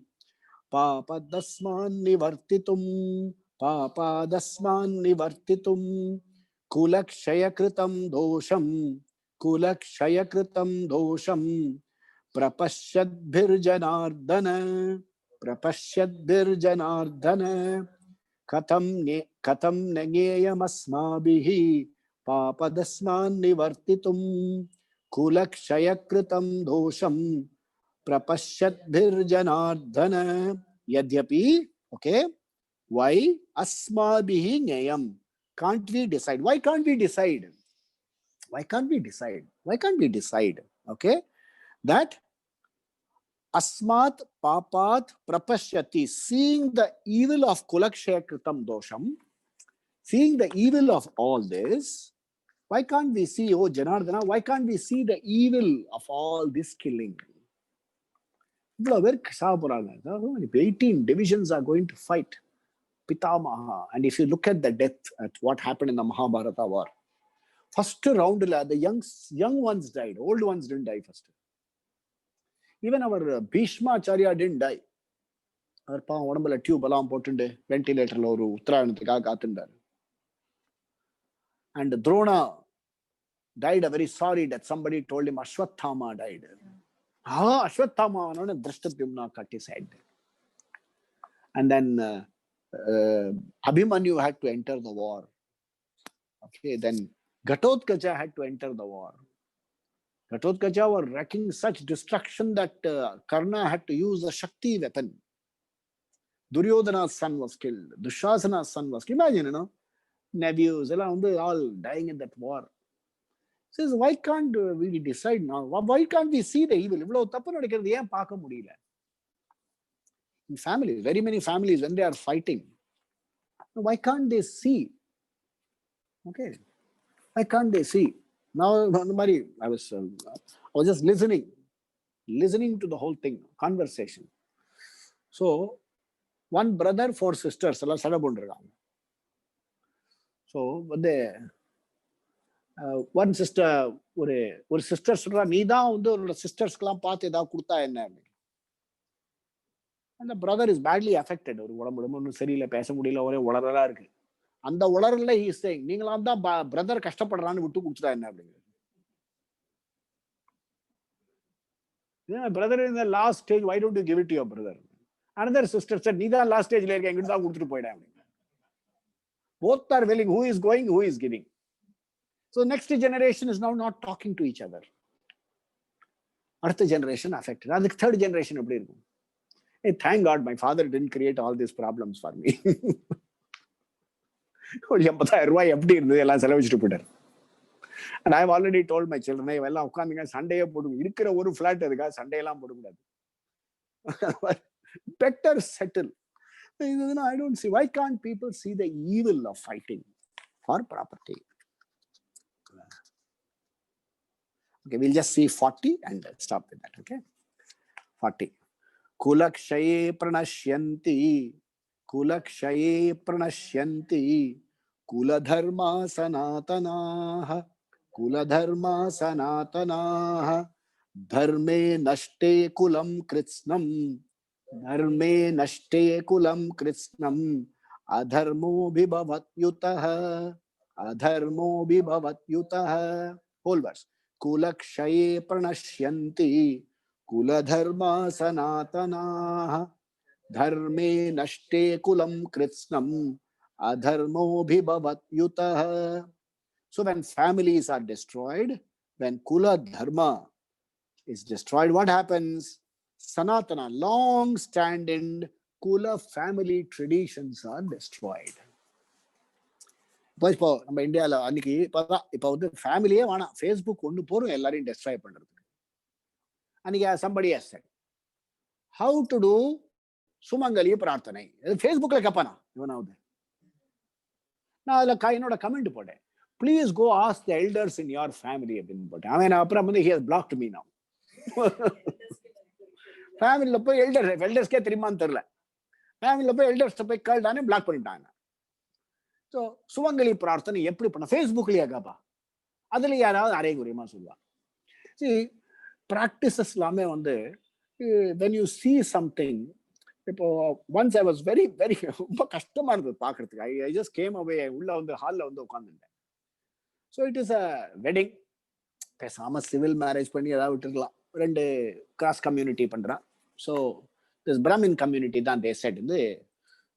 Papadasman nivartitum. Papadasman nivartitum. Kulakshaya kritam dosham. Kulakshaya kritam dosham. Prapashyadbhir janardana. Prapashyadbhir janardana. Katam nageyam asmabhihi. Papadasman nivartitum. Kulakshaya kritam dosham. Prapashyadbhir janardana. Yadyapi. Okay. Why? Asmabhihi nyayam. Can't we decide? Why can't we decide? Why can't we decide? Why can't we decide? Okay. That asmat papat prapashyati, seeing the evil of kulakshaya kritam dosham, seeing the evil of all this, why can't we see, oh Janardana, why can't we see the evil of all this killing? 18 divisions are going to fight Pitamaha. And if you look at the death, at what happened in the Mahabharata war, first round, the young ones died, old ones didn't die first. Even our Bhishma Acharya didn't die. அவர் பாவம் உடம்புல tube எல்லாம் போட்டு வென்டிலேட்டர்ல ஒரு உத்தராயணத்துக்காக காத்துட்டாரு. And Drona died a very sorry death. Somebody told him Ashwathama died. Ashwathama Drishtadyumna cut his head. And then Abhimanyu had to enter the war. Okay, then Ghatotkacha had to enter the war. Ghatotkacha were wreaking such destruction that Karna had to use a Shakti weapon. Duryodhana's son was killed. Dushasana's son was killed. Imagine, nephews, all dying in that war. Says, why can't we decide now? Why can't we see the evil? In families, very many families, when they are fighting, why can't they see? Okay, why can't they see? Now, I was just listening to the whole thing, conversation. So, one brother, 4 sisters, so one sister, ஒரு sister சொல்றா, நீ தான் ஒரு சிஸ்டர்ஸ்க்கெல்லாம் பார்த்து ஏதாவது கொடுத்தா என்ன? அந்த brother is badly affected. ஒரு உடம்பு சரியில்லை, பேச முடியல, ஒரே உளறலா இருக்கு. அந்த உளறல்ல he is saying, நீங்களாம் தான் brother கஷ்டப்படுறான்னு விட்டு கொடுத்துட்டா என்ன அப்படிங்கிறது. Brother in the last stage, why don't you give it to your brother? Another sister said, நீ தான் last stageல இருக்க, எங்கிட்ட தான் கொடுத்துட்டு போயிடா. Both are willing. Who is going, who is giving? So next generation is now not talking to each other. அடுத்த generation affected. அதுக்கு third generation எப்படி இருக்கும்? Hey, thank God my father didn't create all these problems for me. ஒரு 80,000 ரூபாய் எப்படி இருந்தது எல்லாம் செலவழிச்சுட்டு போயிட்டார். And I have already told my children, எல்லாம் உட்காந்துங்க சண்டையே போடுங்க, இருக்கிற ஒரு பிளாட் இருக்கா, சண்டையெல்லாம் போடக்கூடாது. Better settle. I don't see, why can't people see the evil of fighting for property? Okay, we'll just see 40 and stop with that. Okay, 40. Kulakshaye pranashyanti, kulakshaye pranashyanti, kuladharma sanatanaha, kuladharma sanatanaha, dharme nashte kulam kritsnam, dharme nashte kulam kritsnam, adharmo bhibavat yutaha, adharmo bhibavat yutaha. Whole verse. Kulakshaye pranashyanti, kuladharma sanatanaha, dharme nashte kulam kritsnam, adharmo bhibavat yutaha. So when families are destroyed, when kula dharma is destroyed, what happens? Sanatana, long-standing kula family traditions are destroyed. இப்போ நம்ம இந்தியாவில் அன்னைக்கு இப்போ வந்து ஃபேமிலியே வேணாம், Facebook ஒன்று போறோம் எல்லாரையும் டெஸ்ட்ராய் பண்றதுக்கு. அன்னைக்கு somebody has said how to do சுமங்கலி பிரார்த்தனை. ஃபேஸ்புக்ல கேட்பானா இவனாவது? நான் அதில் என்னோட கமெண்ட் போட்டேன், please go ask the elders in your family அப்படின்னு போட்டேன். அவன் அப்புறம் வந்து he has blocked me now. ஃபேமிலியில் போய் எல்டர்ஸ்க்கே தெரியுமான்னு தெரியல, ஃபேமிலியில் போய் எல்டர்ஸ் போய் கேட்டானே பிளாக் பண்ணிட்டாங்க. ஸோ சுமங்கலி பிரார்த்தனை எப்படி பண்ண? ஃபேஸ்புக்லயா கேப்பா, அதுல யாராவது அரைகுறையமா சொல்லுவா. See, practices எல்லாமே வந்து when you see something, இப்போ once I was very very ரொம்ப கஷ்டமா இருந்தது பாக்குறதுக்கு. I just came away, உள்ள வந்து ஹால்ல வந்து உட்கார்ந்துட்டேன். So it is a wedding. பேசாம சிவில் மேரேஜ் பண்ணி ஏதாவது விட்டுருக்கலாம். 2 கிராஸ் கம்யூனிட்டி பண்றான். ஸோ திஸ் பிராமின் கம்யூனிட்டி தான் தே செட் வந்து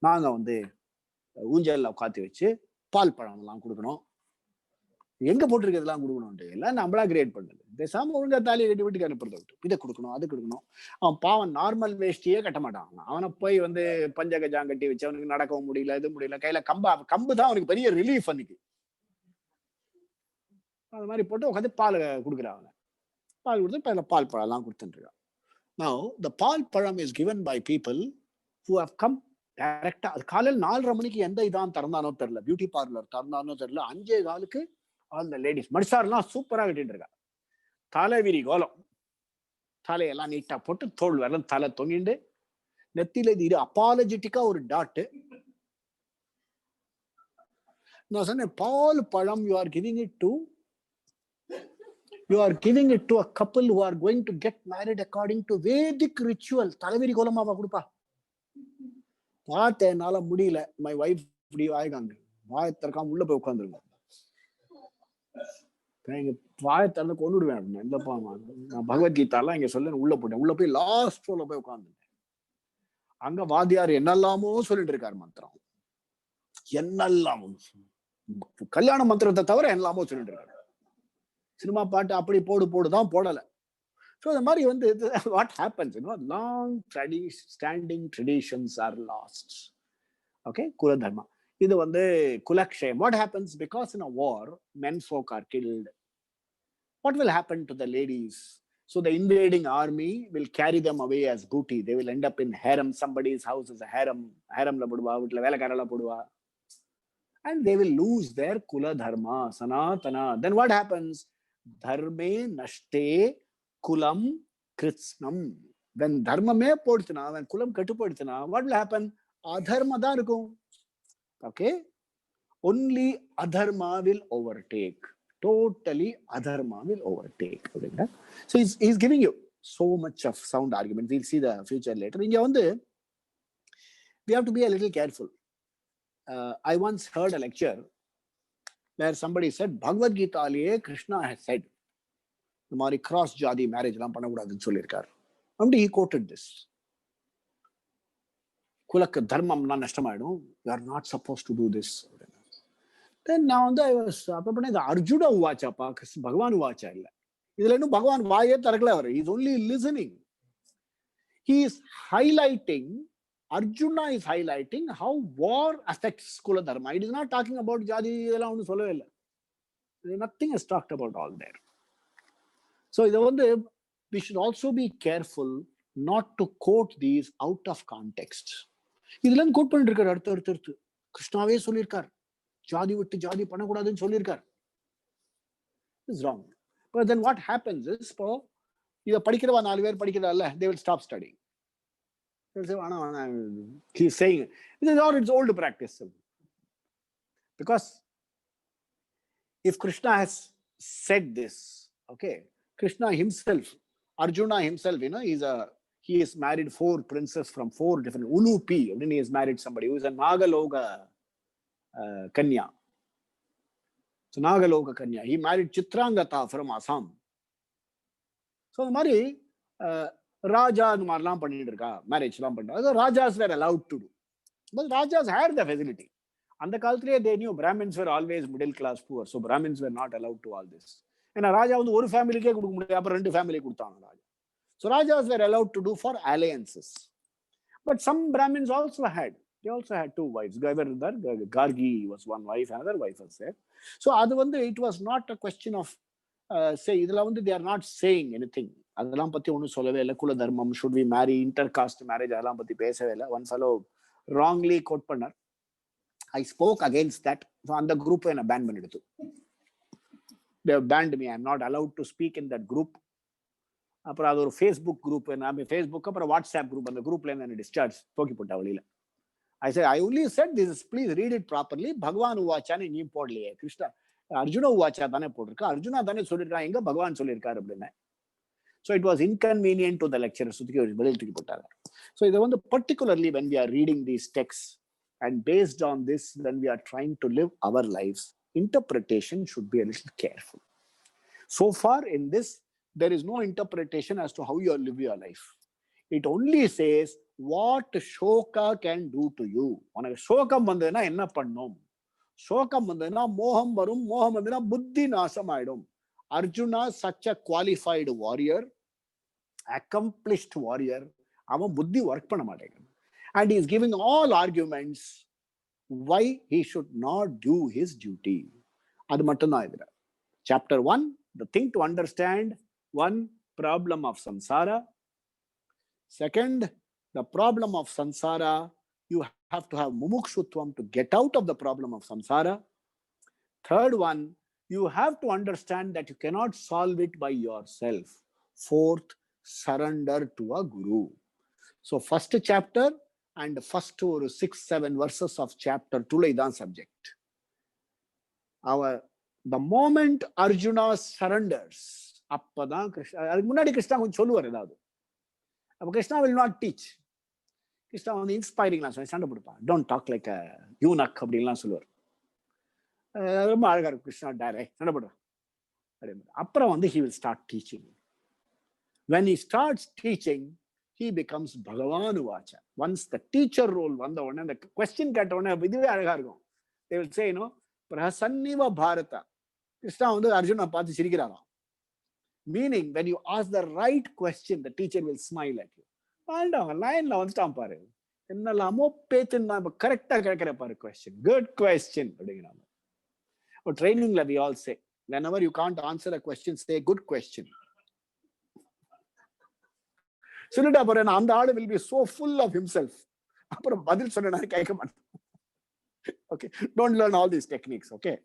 நாங்க வந்து ஊஞ்சல்ல உட்காந்து வச்சு பால் பழம் எல்லாம் கொடுக்கணும். எங்க போட்டிருக்கிறதுலாம் கொடுக்கணும் எல்லாம் நம்மளா கிரியேட் பண்ணது. பேசாம ஒழுங்கா தாலியை கட்டி வீட்டுக்கு அனுப்புறத விட்டு இதை கொடுக்கணும் அது கொடுக்கணும். அவன் பாவன் நார்மல் வேஷ்டியே கட்ட மாட்டான். அவனை போய் வந்து பஞ்சகஜாங் கட்டி வச்சு அவனுக்கு நடக்கவும் முடியல, இது முடியல, கையில கம்பு தான் அவனுக்கு பெரிய ரிலீஃப். அன்னைக்கு அது மாதிரி போட்டு உட்காந்து பால் கொடுக்குறான். அவனை பால் கொடுத்து அதில் பால் பழம் எல்லாம் கொடுத்துட்டு இருக்கான். Now the பால் பழம் is given by people who have come டைரக்டா. அது காலையில் 4:30 மணிக்கு எந்த இதான் திறந்தானோ தெரியல, பியூட்டி பார்லர் திறந்தானோ தெரியல. 5:15 அந்த லேடிஸ் மடிசாரெல்லாம் சூப்பரா கட்டிட்டு இருக்கா. தலைவிரி கோலம், தலையெல்லாம் நீட்டா போட்டு தோல் வரலாம் தலை தொங்கிண்டு நெத்தில இது அப்பாலஜெட்டிக்கா ஒரு டாட்டு. நான் சொன்னேன், பால் பழம் you are giving it to a couple who are going to get married according to Vedic ritual. தலைவிரி கோலமாவா கொடுப்பா? பார்த்தேன், என்னால முடியல. மை வைஃப் இப்படி ஆயிக்காங்க, வாயை திறக்காம உள்ள போய் உட்காந்துருங்க. வாயை திறந்து கொண்டுடுவேன் அப்படின்னு. இல்லப்பா நான் பகவத்கீதாலாம் இங்க சொல்ல உள்ள போட்டேன். உள்ள போய் லாஸ்ட் ரோல போய் உட்காந்துட்டேன். அங்க வாத்தியார் என்னெல்லாமோ சொல்லிட்டு இருக்காரு மந்திரம், என்னெல்லாமோ கல்யாண மந்திரத்தை தவிர என்னெல்லாமோ சொல்லிட்டு இருக்காரு. சினிமா பாட்டு அப்படி போடுதான் போடல. So the மாதிரி வந்து what happens, long standing traditions are lost. Okay, kula dharma. இது வந்து குலக்ஷயம். What happens? Because in a war men folk are killed. What will happen to the ladies? So the invading army will carry them away as booty. They will end up in harem. Somebody's house is a harem. Haremla போடுவா, வீட்ல வேலைக்காரல போடுவா. And they will lose their kula dharma, sanatana. Then what happens? Dharme nashte kulam kritsnam. When dharmame போடுச்சுனா, when kulam கெட்டு போடுச்சுனா, what will happen? adharma தான் இருக்கும். Okay, only adharma will overtake. Totally adharma will overtake. So he's giving you so much of sound arguments. We'll see the future later. இங்க வந்து we have to be a little careful. I once heard a lecture where somebody said Bhagavad Gita Krishna has said இந்த மாதிரி cross ஜாதி marriage எல்லாம் பண்ணக்கூடாதுன்னு சொல்லியிருக்காரு. And he quoted this. குலக்கு தர்மம்லாம் நஷ்டமாயிடும், you are not supposed to do this. Then now I was Arjuna Uvachapa, Bhagavan Uvacha. He's only listening. He is highlighting, Arjuna is highlighting how war affects Kula Dharma. It is not talking about Jadi. Nothing is talked about all there. So we should also be careful not to quote these out of context. இதெல்லாம் code பண்ணிட்டு இருக்காரு அடுத்து கிருஷ்ணாவே சொல்லியிருக்கார் ஜாதி விட்டு ஜாதி பண்ணக்கூடாதுன்னு சொல்லியிருக்கார். It's wrong. But then what happens is, இதை படிக்கிறவா 4 பேர் படிக்கிறதால they will stop studying. They'll say, he's saying this is all its old practice. Because if Krishna has said this, okay, Krishna himself, Arjuna himself, he is married 4 princes from 4 different Ulupi. And then he has married somebody who is a Nagaloka Kanya. So Nagaloka Kanya. He married Chitrangata from Assam. So the Mari Raja marriage. Rajas were allowed to do. But Rajas had the facility. And the culture they knew Brahmins were always middle class poor. So Brahmins were not allowed to all this. And a Raja was one family, family. So Rajas were allowed to do for alliances. But some Brahmins also had. They also had 2 wives. Gargi was one wife, another wife was there. So it was not a question of they are not saying anything. Kula Dharmam, should we marry intercaste marriage? One fellow wrongly quote pannar. I spoke against that. So on the group and abandoned it. They have banned me. I am not allowed to speak in that group. Apra Facebook group and Facebook WhatsApp group and the group line and discharge. I said, I only said this, please read it properly. Bhagavan Uvacha ni podli Krishna Arjuna Uvacha dane podrika. Arjuna dane solirka inga Bhagavan solirka appadina. So it was inconvenient to the lecturer. So particularly when we are reading these texts and based on this, when we are trying to live our lives, interpretation should be a little careful. So far in this, there is no interpretation as to how you live your life. It only says what shoka can do to you. Shokam vandana enna pannom. Shokam vandana moham varum, moham vandana buddhi nasamaidum. Arjuna, such a qualified warrior, accomplished warrior, ava buddhi work panna maatega. And he is giving all arguments why he should not do his duty. Adu mattum dhaan idhula. Chapter 1, the thing to understand, 1, problem of samsara. Second, the problem of samsara, you have to have mumukshutvam to get out of the problem of samsara. Third one, you have to understand that you cannot solve it by yourself. Fourth, surrender to a guru. So first chapter and first 6-7 verses of chapter 2 is the subject. The moment Arjuna surrenders, appadan Krishna, munadi Krishna konjam solluvar edavadu. Krishna will not teach. Krishna on the inspiring la sanda puduppa. Don't talk like a eunuch அப்படினா சொல்லுவார். ரொம்ப அழகா இருக்கு Krishna direct சanda போடுறா. அப்புறம் he will start teaching. When he starts teaching, he becomes Bhagavan Uvacha. Once the teacher role வந்த உடனே அந்த question கேட்ட உடனே இதுவே அழகா இருக்கும். They will say, Prasanniva Bharata. Krishna Arjuna பார்த்து சிரிக்கிறாராம். Meaning, when you ask the right question, the teacher will smile at you. Line la vandட்டான் பாரு. என்னலாமோ பேத்துன்னா கரெக்ட்டா கேக்குற பாரு question. Good question அப்படிங்கறாங்க. For training la we all say, whenever you can't answer a question, say good question. சொல்லிட்டா பாரு அந்த ஆளு will be so full of himself. அப்புறம் பதில் சொன்னா கேட்க மாட்டான். Okay, don't learn all these techniques, okay?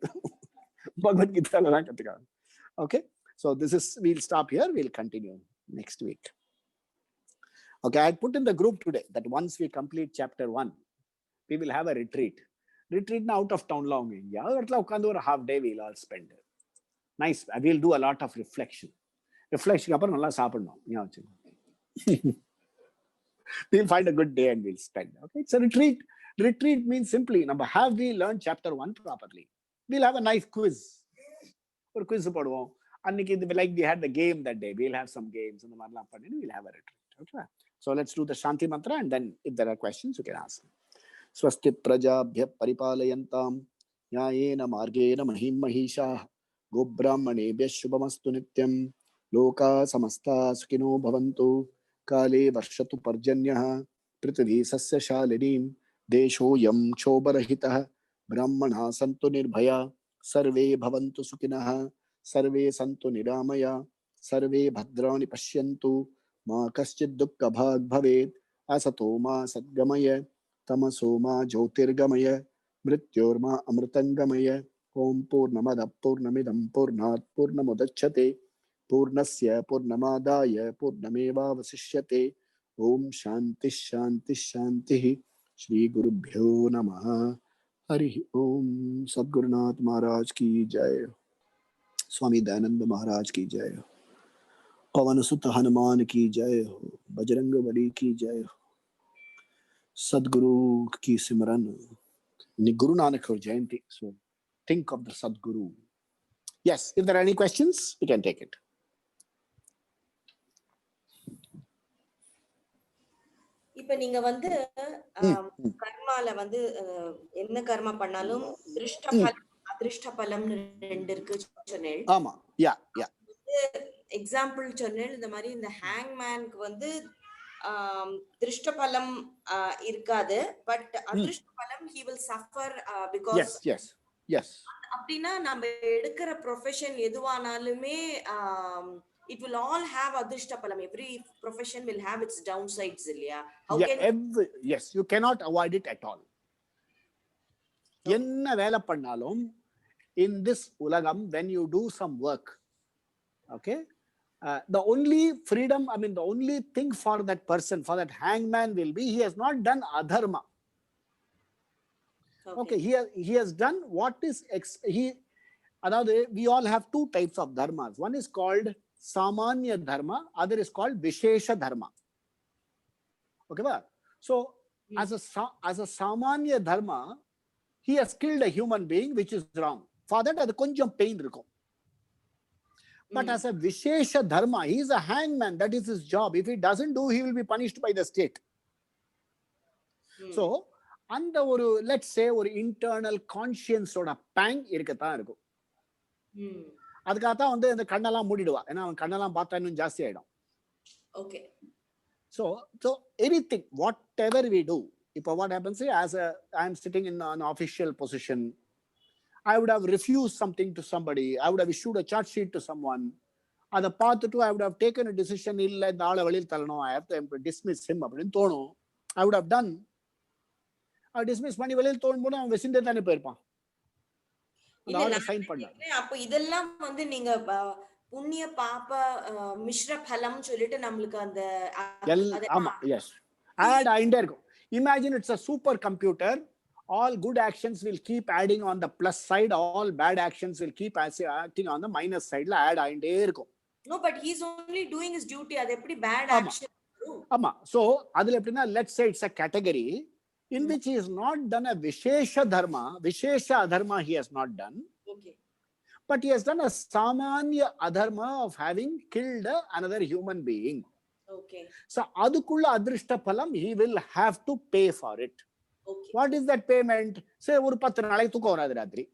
Bhagavad Gita la கத்துக்காங்க. Okay? So this is, we'll stop here. We'll continue next week. Okay, I put in the group today that once we complete chapter 1, we will have a retreat. Retreat na out of town long India. A half day we'll all spend. Nice. We'll do a lot of reflection. Reflection appuram nalla saapadnom. We'll find a good day and we'll spend. Okay, it's a retreat. Retreat means simply, have we learned chapter 1 properly? We'll have a nice quiz. Or quiz poduvom. Like we had the game that day, we'll have some games and we'll have a retreat. Okay? So let's do the Shanti mantra, and then if there are questions, you can ask. Swasti prajabhya paripalayantam न्यायेन मार्गेण महिं महिषाः गोब्राह्मणेभ्यः शुभमस्तु नित्यं लोकाः समस्ताः सुखिनो भवन्तु काले वर्षतु पर्जन्यः पृथिवी सस्यशालिनीं देशोऽयं क्षोभरहितः ब्राह्मणाः सन्तु निर्भया सर्वे भवन्तु सुखिनः सर्वे सन्तु निरामया सर्वे भद्राणि पश्यन्तु मा कश्चित् दुःखभाग् भवेत् असतो मा सद्गमय तमसो मा ज्योतिर्गमय मृत्योर्मा अमृतंगमय ओम पूर्णमदः पूर्णमिदं पूर्णात् पूर्णमुदच्यते पूर्णस्य पूर्णमादाय पूर्णमेवावशिष्यते ओम शांति शांति शांति श्री गुरुभ्यो नमः हरि ओम सद्गुरुनाथ महाराज की जय स्वामी दयानंद महाराज की जय हो पवन सुत हनुमान की जय हो बजरंगबली की जय हो सद्गुरु की सिमरन Guru Nanak Jayanti. So think of the Sadguru. Yes, if there are any questions, we can take it.
இப்ப நீங்க வந்து கர்மால வந்து என்ன கர்மா பண்ணாலும் திருஷ்ட பலம் அதிருஷ்ட பலம்னு ரெண்டு இருக்கு சொன்னேன்.
ஆமா, யா யா.
எக்ஸாம்பிள் சொன்னேன். இந்த மாதிரி இந்த ஹேங்மேனுக்கு வந்து திருஷ்ட பலம் இருக்காது, பட் அதிருஷ்ட பலம் he will suffer because
yes
அப்படினா நம்ம எடுக்கிற profession எதுவானாலுமே it will all have adrishta palam. Every profession will have its downsides, இல்லையா?
Yes, you cannot avoid it at all. என்ன வேலை பண்ணாலும் in this உலகம், when you do some work, okay, the only freedom, I mean the only thing for that person, for that hangman will be, he has not done adharma. Okay, he has done what is we all have two types of dharmas. One is called samanya dharma, other is called vishesha dharma. Okay, ba? So as a samanya dharma, he has killed a human being, which is wrong. For that adu konjam pain irukum. But as a vishesha dharma, he is a hangman. That is his job. If he doesn't do, he will be punished by the state. So அந்த ஒரு let's say ஒரு internal conscience ஓட bang இருக்கத்தான் இருக்கும். அதுக்காகத்தான் வந்து இந்த கண்ணெல்லாம் மூடிடுவா. ஏன்னா அவன் கண்ணெல்லாம் பார்த்தா இன்னும் ஜாஸ்தி ஆயிடும்.
Okay.
So anything, whatever we do, இப்போ what happens is, as I am sitting in an official position, I would have refused something to somebody. I would have issued a charge sheet to someone. அதை பார்த்துட்டு I would have taken a decision. இல்லை இந்த ஆளை வெளியில் தள்ளணும், I have to dismiss him அப்படின்னு தோணும். I would have done. Dismiss பண்ணி வெளியில் தோணும்போது அவன் வெசிண்டே தானே போயிருப்பான்.
அப்ப இதெல்லாம் வந்து நீங்க புண்ணிய பாப மிஸ்ர பலம் சொல்லிட்டு நம்மளுக்கு அந்த
ஆமா எஸ் ஆட் ஆயிண்டே இருக்கும். Imagine it's a super computer. All good actions will keep adding on the plus side. All bad actions will keep acting on the minus side. La add ஆயிண்டே இருக்கும்.
No, but he's only doing his duty. அது எப்படி bad action?
ஆமா. So அதுல எப்படின்னா, let's say it's a category in which he has not done a vishesha dharma. Vishesha adharma he has not done.
Okay.
But he has done a samanya adharma of having killed another human being.
Okay.
So adukulla adrishta phalam he will have to pay for it.
Okay.
What is that payment? Say ஒரு 10 நாளைக்கு தூக்கம் வராது ராத்திரி.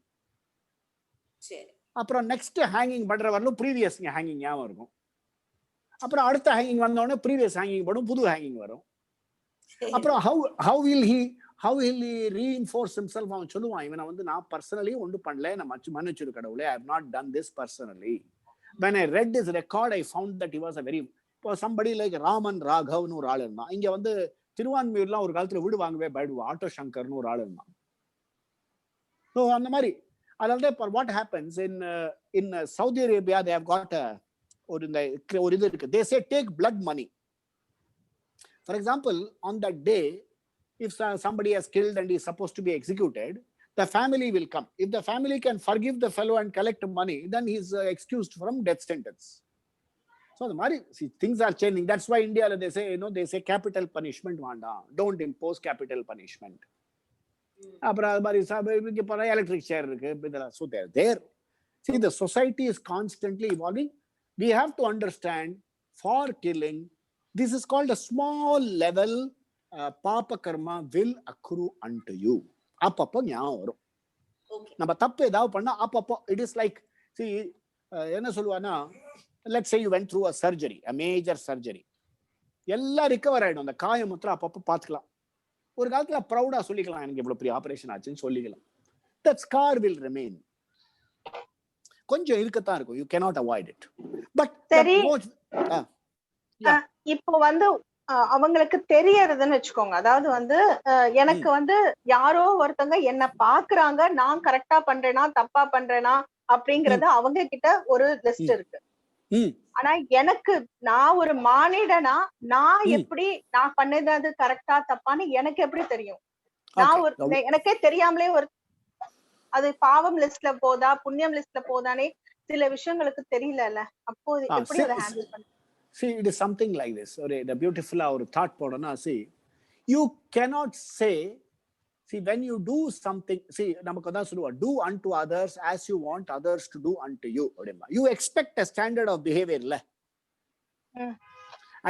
சரி.
அப்புறம் next hanging பண்ற வரலும் previous hanging ஞாபகம் இருக்கும். அப்புறம் அடுத்த ஹேங்கிங் வந்த உடனே ப்ரீவியஸ் ஹேங்கிங் படும், புது ஹேங்கிங் வரும். அப்புறம் how will he reinforce himself? அவன் சொல்லுவான், இவனை வந்து நான் பர்சனலி ஒன்றும் பண்ணல, நான் மன்னிச்சிரு கடவுளே, I have not done this personally. When I read his record, I found that he was a very, somebody like Raman ராகவ்னு ஒரு ஆள் இருந்தான். இங்க வந்து திருவான்மியூர்லாம் ஒரு காலத்துல வீடு வாங்கவே பயடுவா, ஆட்டோ சங்கர்னு ஒரு ஆள் இருந்தான். ஸோ அந்த மாதிரி அதாவது இப்போ what happens in Saudi Arabia, they have got ஒரு இது இருக்கு, they say take blood money. For example, on that day, if somebody has killed and is supposed to be executed, the family will come. If the family can forgive the fellow and collect money, then he is excused from death sentence. So the mari, see, things are changing. That's why India, they say, they say capital punishment vanda, don't impose capital punishment. Electric chair irukku, so they're there. See, the society is constantly evolving. We have to understand, for killing, this is called a small level papa karma will accrue unto you. Apappa ஞாபகம் வரும்.
Okay.
நம்ம தப்பு ஏதாவது பண்ணா அப்பப்போ it is like என்ன சொல்லுவானா, let's say you went through a surgery, a major surgery, எல்லாம் ரிகவர் ஆயிடும். அந்த காயம் மாத்திரம் அப்பப்போ பார்த்துக்கலாம். ஒரு காலத்துல ப்ரௌடா சொல்லிக்கலாம், எனக்கு இவ்வளவு பெரிய ஆபரேஷன் ஆச்சுன்னு சொல்லிக்கலாம். That scar will remain. கொஞ்சம் இருக்கத்தான் இருக்கும். You cannot avoid it. But
சரி,
yeah.
இப்போ வந்து அவங்களுக்கு தெரியறதுன்னு வச்சுக்கோங்க. அதாவது வந்து எனக்கு வந்து யாரோ ஒருத்தங்க என்ன பாக்குறாங்க, நான் கரெக்டா பண்றேனா தப்பா பண்றேனா அப்படிங்கறது அவங்க கிட்ட ஒரு லிஸ்ட் இருக்கு. ஆனா எனக்கு, நான் ஒரு மானிடனா, நான் எப்படி நான் பண்ணது கரெக்டா தப்பான்னு எனக்கு எப்படி தெரியும்? நான் ஒரு எனக்கே தெரியாமலே ஒரு அது பாவம் லிஸ்ட்ல போதா புண்ணியம் லிஸ்ட்ல போதானே சில விஷயங்களுக்கு தெரியல. அப்போ எப்படி அதை ஹேண்டில் பண்ண?
See, it is something like this. The beautiful or thought podana, see, you cannot say, see, when you do something, see, namakku adha solluva, do unto others as you want others to do unto you. You expect a standard of behavior la.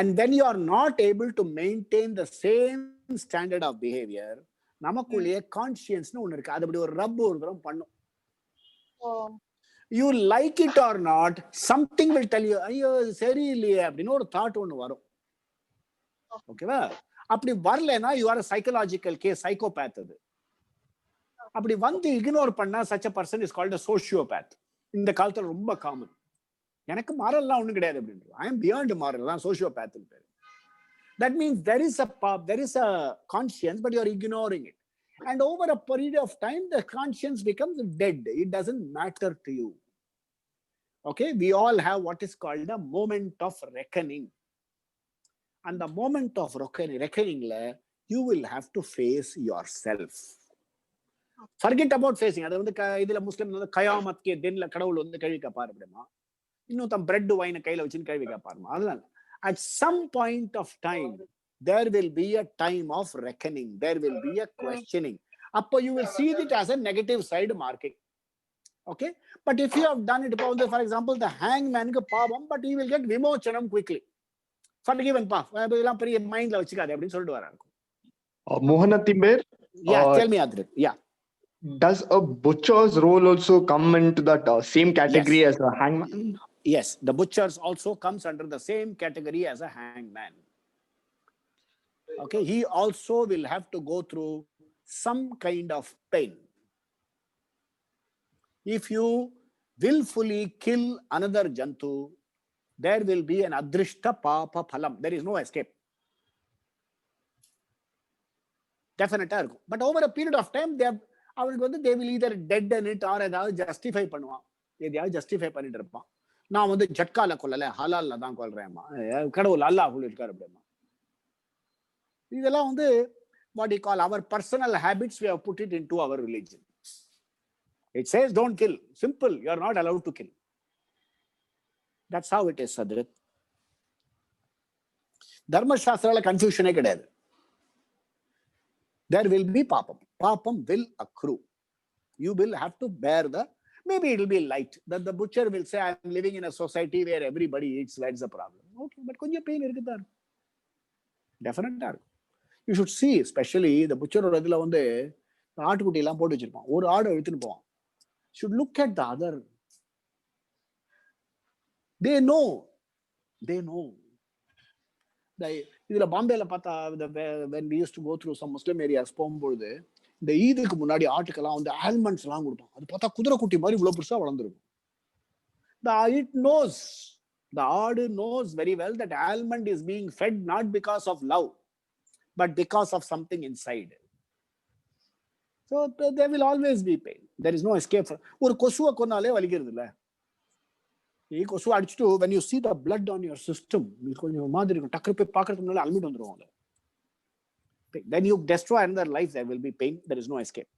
And when you are not able to maintain the same standard of behavior, namakkuliye conscience nu onnu irukku, adu apdi or rub or tharam pannum. You like it or not, something will tell you, ஐயோ சரி இல்லையே அப்படின்னு ஒரு thought ஒன்று வரும். ஓகேவா? அப்படி வரலன்னா you are psychological case, psychopath. அது அப்படி வந்து இக்னோர் பண்ணா such a person is called a sociopath. இந்த காலத்துல ரொம்ப காமன். எனக்கு மாரல்லாம் ஒண்ணும் கிடையாது அப்படின்றது. I am beyond moral, தான் sociopath பேரு. That means there is a conscience, but you are ignoring it. And over a period of time, the conscience becomes dead. It doesn't matter to you. Okay, we all have what is called a moment of reckoning. And the moment of reckoning, you will have to face yourself. Forget about facing. அது வந்து இதுல முஸ்லிம் வந்து Qayamat K தின்ல கடவுள் வந்து கேள்வி கேட்பார் அப்படிமா, இன்னும் தம் பிரெட் வைன் கையில வச்சுன்னு கேள்வி கேட்பாருமா. அதனால at some point of time there will be a time of reckoning, there will be a questioning. Appo you will see it as a negative side marking. Okay, but if you have done it, for example, the hangman ku pavam, but he will get vimochanam quickly, forgiven pa adella periya mind la vechikade appdi solliட்டு vararu.
Mohanathimbir,
yeah, tell me Adrit. Yeah,
does a butcher's role also come into that same category as a hangman?
Yes, the butchers also comes under the same category as a hangman. Okay, he also will have to go through some kind of pain. If you willfully kill another jantu, there will be an adrishta papa phalam. There is no escape. Definitely. But over a period of time, they will either deaden it or ஏதாவது justify பண்ணுவான். எதையாவது justify பண்ணிட்டு இருப்பான். நான் வந்து ஜட்கால கொல்லல, ஹலால்ல தான் கொல்றேன்மா, கடவுள் அல்லாஹ் சொல்லிருக்காரு அப்படிமா. இதெல்லாம் வந்து what we call our personal habits, we have put it into our religion. It says don't kill. Simple. You are not allowed to kill. That's how it is, Sadrit. Dharma Shastrala confusion கிடையாது. There will be papam. Papam will accrue. You will have to bear maybe it will be light. That the butcher will say, I am living in a society where everybody eats. That's the problem. Okay, but konja pain irukku. Definitely. You should see, especially the butcher or adula வந்து ஆட்டுக்குட்டி எல்லாம் போட்டு வச்சிருப்பான். ஒரு ஆடு எடுத்துட்டு போவான். Should look at the other. They know. இதுல பாம்பேல பார்த்தா, when we used to go through some Muslim areas போகும்போது, இந்த ஈதுக்கு முன்னாடி ஆட்டுக்கெல்லாம் வந்து ஆல்மண்ட்ஸ் எல்லாம் கொடுப்பான். அது பார்த்தா குதிரை குட்டி மாதிரி இவ்வளவு பெருசா வளர்ந்துருக்கும். The ஆடு knows very well that almond is being fed not because of love, but because of something inside. So there will always be pain. There is no escape. ஒரு கொசுவை கொன்னாலே வலிக்கிறது இல்ல. கொசுவை அடிச்சுட்டு when you see the blood on your system, கொஞ்சம் மாதிரி இருக்கும். டக்குனு போய் பார்க்கறதுக்கு முன்னால அல்மிட் வந்துருவாங்க. Then you destroy another life, there will be pain. There is no escape.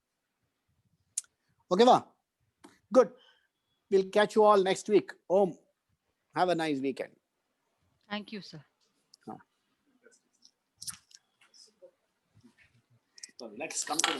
Okay, va? Good. We'll catch you all next week. Om. Have a nice weekend.
Thank you, sir.
So let's come to